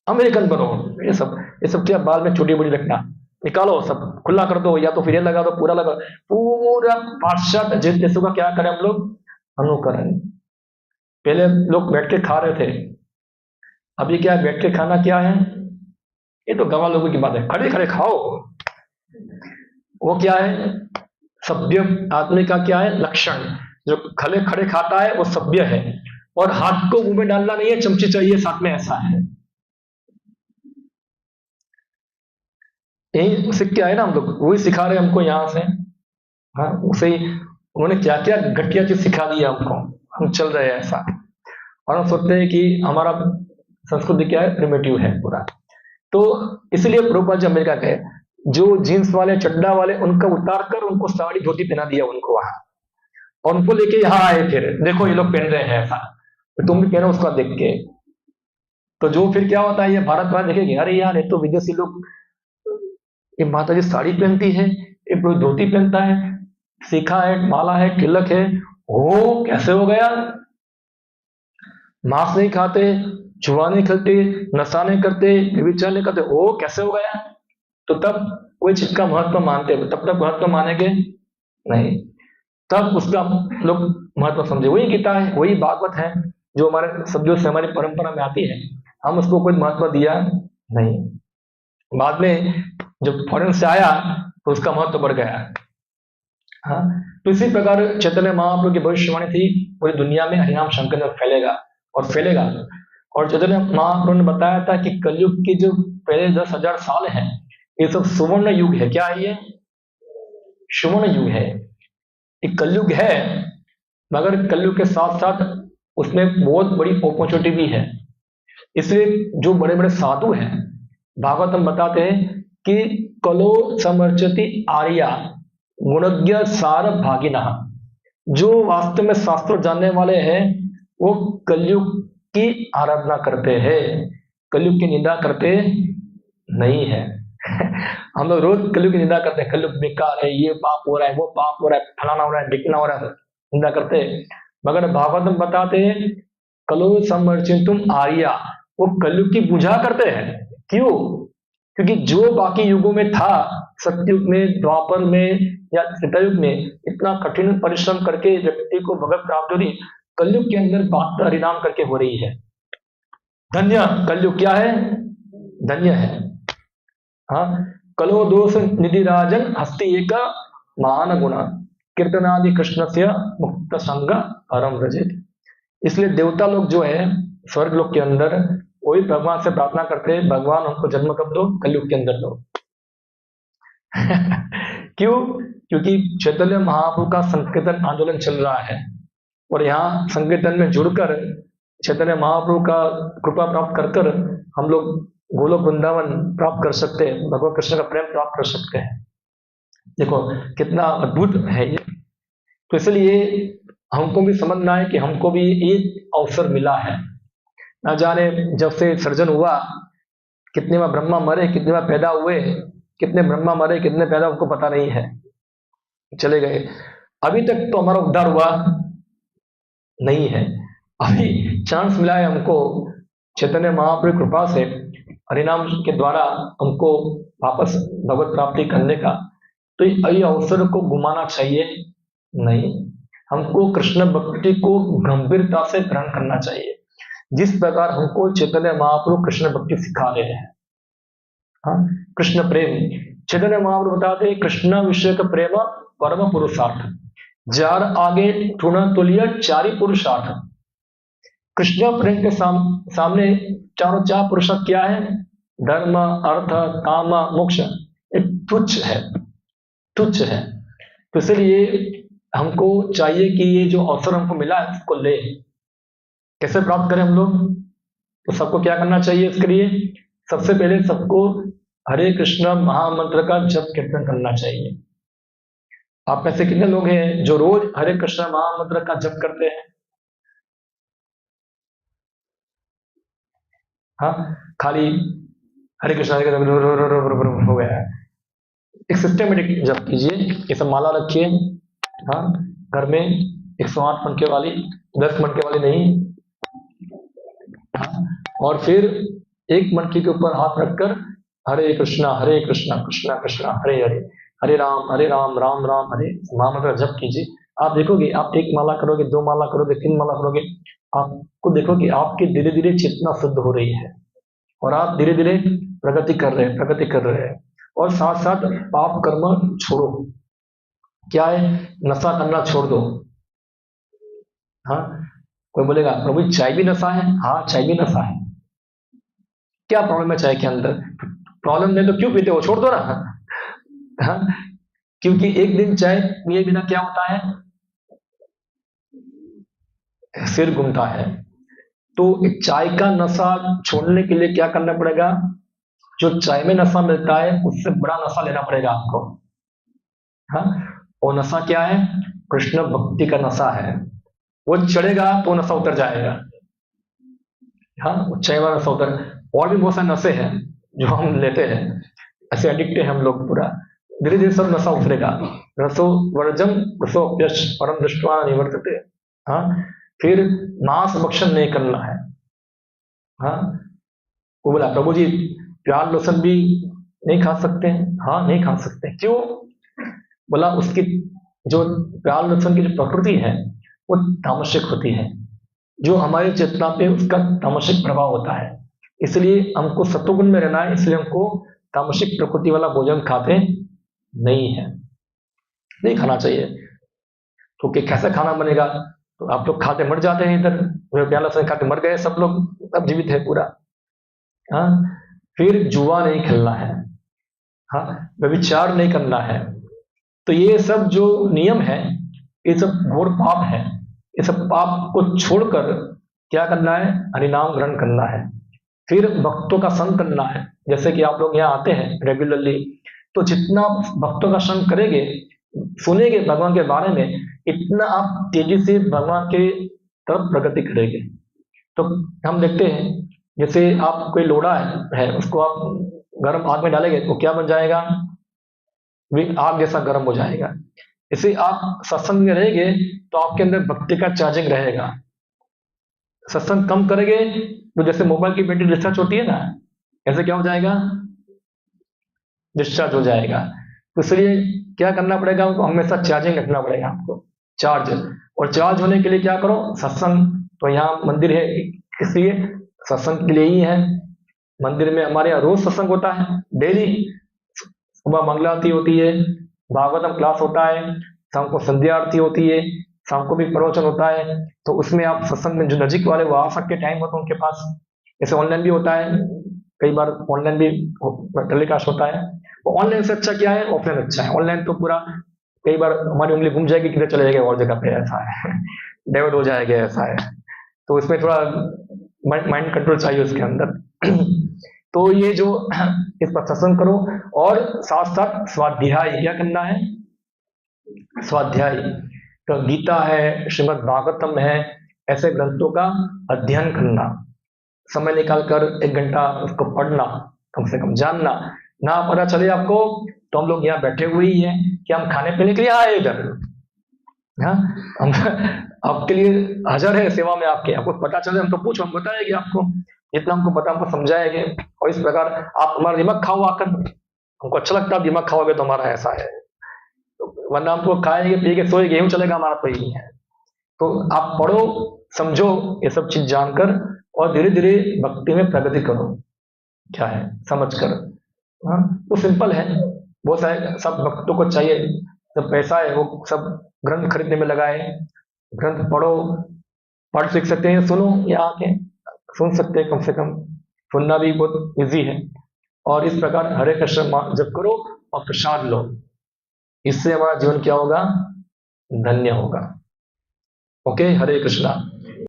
अमेरिकन बनो, ये सब क्या, बाल में छोटी बड़ी रखना, निकालो, सब खुला कर दो, या तो फिर ये लगा दो, पूरा लगा, पूरा पाश्चात्य जिस देशों का क्या करें हम लोग, अनुकरण। पहले लोग बैठ के खा रहे थे, अभी क्या है, बैठ के खाना क्या है, ये तो गवाह लोगों की बात है, खड़े खड़े खाओ, वो क्या है, सभ्य आदमी का क्या है लक्षण, जो खड़े खड़े खाता है वो सभ्य है, और हाथ को मुंह में डालना नहीं है, चमची चाहिए साथ में, ऐसा है। यही सीख के आए ना हम लोग, वही सिखा रहे हमको यहाँ से। हाँ, उसे उन्होंने क्या क्या घटिया चीज सिखा दिया हमको, हम चल रहे हैं ऐसा, और हम सोचते हैं कि हमारा संस्कृति क्या है, प्रिमिटिव है पूरा। तो इसलिए प्रभुपाद जी अमेरिका गए, जो जीन्स वाले चड्डा वाले उनका उतार कर उनको साड़ी धोती पहना दिया उनको वहां, और उनको लेके यहाँ आए, फिर देखो ये लोग पहन रहे हैं ऐसा, तो तुम भी पहनो उसका देख के। तो जो फिर क्या होता है, ये भारत वाले देखेंगे, अरे यार ये तो विदेशी लोग, ये माता जी साड़ी पहनती है, ये धोती पहनता है, सीखा है, माला है, तिलक है, हो कैसे हो गया, मांस नहीं खाते, जुआ नहीं खेलते, नशा नहीं करते, व्यभिचार नहीं करते, ओ कैसे हो गया। तो तब कोई चीज का महत्व मानते, तब तक महत्व मानेंगे नहीं, तब उसका लोग महत्व समझे। वही गीता है, वही भागवत है, जो हमारे सदियों से हमारी परंपरा में आती है, हम उसको कोई महत्व दिया नहीं, बाद में जब फॉरेन से आया तो उसका महत्व बढ़ गया। हाँ, तो इसी प्रकार चैतन्य महाप्रभु की भविष्यवाणी थी, पूरी दुनिया में हरिनाम संकीर्तन फैलेगा और फैलेगा। और चैतन्य महाप्रभु ने बताया था कि कलयुग के जो पहले 10,000 साल हैं, ये सब सुवर्ण युग है। क्या है ये, सुवर्ण युग है, एक कलयुग है, मगर कलयुग के साथ साथ उसमें बहुत बड़ी अपॉर्चुनिटी भी है। इसलिए जो बड़े बड़े साधु हैं, भागवत हम बताते हैं कि कलो समर्चति आर्या गुणज्ञ सार भागिना, जो वास्तव में शास्त्र जानने वाले हैं वो कलयुग की आराधना करते हैं, कलयुग की निंदा करते नहीं है। हम लोग रोज कलयुग की निंदा करते हैं, कलयुग बेकार है, ये पाप हो रहा है, वो पाप हो रहा है, फलाना हो रहा है, ढिकना हो रहा है, निंदा करते हैं। मगर भागवत में बताते हैं कलो समर्चितुम आर्या, वो कलयुग की पूजा करते हैं। क्यों? क्योंकि जो बाकी युगों में था, सतयुग में, द्वापर में, या त्रेतायुग में इतना कठिन परिश्रम करके व्यक्ति को भगवत प्राप्ति हो रही, कलयुग के अंदर बात हरिनाम करके हो रही है। धन्य कलयुग क्या है, धन्य है। हाँ, कलो दोष निधि राजन हस्ति एक महान गुण कीर्तनादि कृष्ण से मुक्त संग परम रजित। इसलिए देवता लोग जो है स्वर्ग लोक के अंदर वही भगवान से प्रार्थना करते हैं, भगवान हमको जन्म कब दो, कलयुग के अंदर दो। क्यों? क्योंकि चैतन्य महाप्रभु का संकीर्तन आंदोलन चल रहा है और यहाँ संकीर्तन में जुड़कर चैतन्य महाप्रभु का कृपा प्राप्त कर कर हम लोग गोलोक वृंदावन प्राप्त कर सकते हैं, भगवान कृष्ण का प्रेम प्राप्त कर सकते हैं। देखो कितना अद्भुत है ये। तो इसलिए हमको भी समझना है कि हमको भी एक अवसर मिला है। ना जाने जब से सर्जन हुआ कितने बार ब्रह्मा मरे, कितने बार पैदा हुए, कितने ब्रह्मा मरे, कितने पैदा हमको पता नहीं है, चले गए। अभी तक तो हमारा उद्धार हुआ नहीं है। अभी चांस मिला है हमको चैतन्य महाप्रभु कृपा से हरिनाम के द्वारा हमको वापस भगवत प्राप्ति करने का। तो ये अवसर को घुमाना चाहिए नहीं, हमको कृष्ण भक्ति को गंभीरता से ग्रहण करना चाहिए, जिस प्रकार हमको चैतन्य महाप्रभु कृष्ण भक्ति सिखा रहे हैं। हाँ, कृष्ण प्रेम चैतन्य महाप्रभु बताते हैं, कृष्ण विषय का प्रेम परम पुरुषार्थ, जार आगे ठुना तुलिया चारी पुरुषार्थ। कृष्ण प्रेम के सामने चारों चार पुरुषार्थ क्या है? धर्म, अर्थ, काम, मोक्ष तुच्छ है, तुच्छ है। तो इसलिए हमको चाहिए कि ये जो अवसर हमको मिला है उसको ले। कैसे प्राप्त करें हम लोग? तो सबको क्या करना चाहिए इसके लिए? सबसे पहले सबको हरे कृष्ण महामंत्र का जप कीर्तन करना चाहिए। आप में से कितने लोग हैं जो रोज हरे कृष्ण महामंत्र का जप करते हैं? हाँ, खाली हरे कृष्ण हो गया है। एक सिस्टमेटिक जप कीजिए, ये सब माला रखिए। हाँ, घर में 108 मनके वाली, 10 मनके वाली नहीं। हाँ, और फिर एक मनके के ऊपर हाथ रखकर हरे कृष्णा कृष्णा कृष्णा हरे हरे, हरे राम राम राम हरे, महामंत्र जप कीजिए। आप देखोगे, आप एक माला करोगे, 2 माला करोगे, 3 माला करोगे, आपको देखोगे आपकी धीरे धीरे चेतना शुद्ध हो रही है और आप धीरे धीरे प्रगति कर रहे हैं। और साथ साथ पाप कर्म छोड़ो। क्या है? नशा करना छोड़ दो। हाँ, कोई बोलेगा प्रभु चाय भी नशा है? हाँ, चाय भी नशा है। क्या प्रॉब्लम है चाय के अंदर? प्रॉब्लम नहीं तो क्यों पीते हो? छोड़ दो ना। हाँ, क्योंकि एक दिन चाय पिए बिना क्या होता है? सिर घूमता है। तो चाय का नशा छोड़ने के लिए क्या करना पड़ेगा? जो चाय में नशा मिलता है उससे बड़ा नशा लेना पड़ेगा आपको। हाँ, वो नशा क्या है? कृष्ण भक्ति का नशा है। वो चढ़ेगा तो नशा उतर जाएगा। हाँ, वो चाय वाला नशा उतर। और भी बहुत सारे नशे हैं जो हम लेते हैं, ऐसे एडिक्ट है हम लोग पूरा। धीरे धीरे सब नशा उतरेगा। रसो वर्जम रसो अप्यश परम दृष्टवा निवर्तते। हाँ, फिर मांस भक्षण नहीं करना है। हाँ, वो बोला प्रभु जी प्याज लहसुन भी नहीं खा सकते हैं? हाँ, नहीं खा सकते। क्यों? बोला उसकी जो प्याज लहसुन की जो प्रकृति है वो तामसिक होती है, जो हमारी चेतना पे उसका तामसिक प्रभाव होता है। इसलिए हमको सत्वगुण में रहना है, इसलिए हमको तामसिक प्रकृति वाला भोजन खाते नहीं है, नहीं खाना चाहिए। क्योंकि कैसे खाना बनेगा? तो आप लोग खाते मर जाते हैं, इधर प्याज लहसुन खाते मर गए सब लोग, अब जीवित है पूरा। हाँ, फिर जुआ नहीं खेलना है। हाँ, व्यभिचार नहीं करना है। तो ये सब जो नियम है ये सब घोर पाप है। ये सब पाप को छोड़कर क्या करना है? हरिनाम ग्रहण करना है। फिर भक्तों का संग करना है। जैसे कि आप लोग यहाँ आते हैं रेगुलरली, तो जितना भक्तों का संग करेंगे, सुनेंगे भगवान के बारे में, इतना आप तेजी से भगवान के तरफ प्रगति करेंगे। तो हम देखते हैं जैसे आप कोई लोढ़ा है उसको आप गर्म आग में डालेंगे तो क्या बन जाएगा? आग जैसा गर्म हो जाएगा। इसे आप सत्संग में रहेंगे तो आपके अंदर भक्ति का चार्जिंग रहेगा। सत्संग कम करेंगे तो जैसे मोबाइल की बैटरी डिस्चार्ज होती है ना, ऐसे क्या हो जाएगा? डिस्चार्ज हो जाएगा। तो इसलिए क्या करना पड़ेगा हमको, हमेशा चार्जिंग रखना पड़ेगा आपको, चार्ज। और चार्ज होने के लिए क्या करो, सत्संग। तो यहाँ मंदिर है इसलिए सत्संग के लिए ही है। मंदिर में हमारे यहाँ रोज सत्संग होता है, डेली। सुबह मंगला आरती होती है, भागवतम क्लास होता है, शाम को संध्या आरती होती है, शाम को भी प्रवचन होता है। तो उसमें आप सत्संग में जो नजीक वाले वो आ सकते, टाइम होता है उनके पास। जैसे ऑनलाइन भी होता है, कई बार ऑनलाइन भी टेलीकास्ट होता है। तो ऑनलाइन से अच्छा क्या है, ऑफलाइन अच्छा है। ऑनलाइन तो पूरा कई बार हमारी उंगली घूम जाएगी, किधर चले जाएगा और जगह पे, ऐसा है डाइवर्ट हो जाएगा, ऐसा है। तो इसमें थोड़ा माइंड कंट्रोल चाहिए उसके अंदर तो ये जो इस पर सत्संग करो, और साथ साथ स्वाध्याय क्या करना है, स्वाध्याय। तो गीता है, श्रीमद् भागवतम है, ऐसे ग्रंथों का अध्ययन करना, समय निकालकर 1 घंटा उसको पढ़ना, कम से कम जानना। ना पता चले आपको तो हम लोग यहाँ बैठे हुए ही हैं कि हम खाने पीने के लिए आए इधर, हाँ, हम आपके लिए हाजिर है सेवा में आपके। आपको पता चले हम तो पूछो, हम बताएंगे आपको, जितना हमको पता हमको समझाएंगे। और इस प्रकार आप हमारा दिमाग खाओ आकर, हमको अच्छा लगता है दिमाग खाओगे तो हमारा ऐसा है। तो वरना हमको खाएंगे पिएंगे सोएंगे यूं चलेगा हमारा, तो यही है। तो आप पढ़ो, समझो ये सब चीज जानकर, और धीरे धीरे भक्ति में प्रगति करो, क्या है समझ कर। हाँ, वो सिंपल है। बहुत सारे सब भक्तों को चाहिए, जब पैसा है वो सब ग्रंथ खरीदने में लगाए, ग्रंथ पढ़ो, पढ़ सीख सकते हैं, सुनो, यहाँ आके सुन सकते हैं, कम से कम सुनना भी बहुत इजी है। और इस प्रकार हरे कृष्ण जप करो और प्रसाद लो, इससे हमारा जीवन क्या होगा, धन्य होगा। ओके, हरे कृष्णा।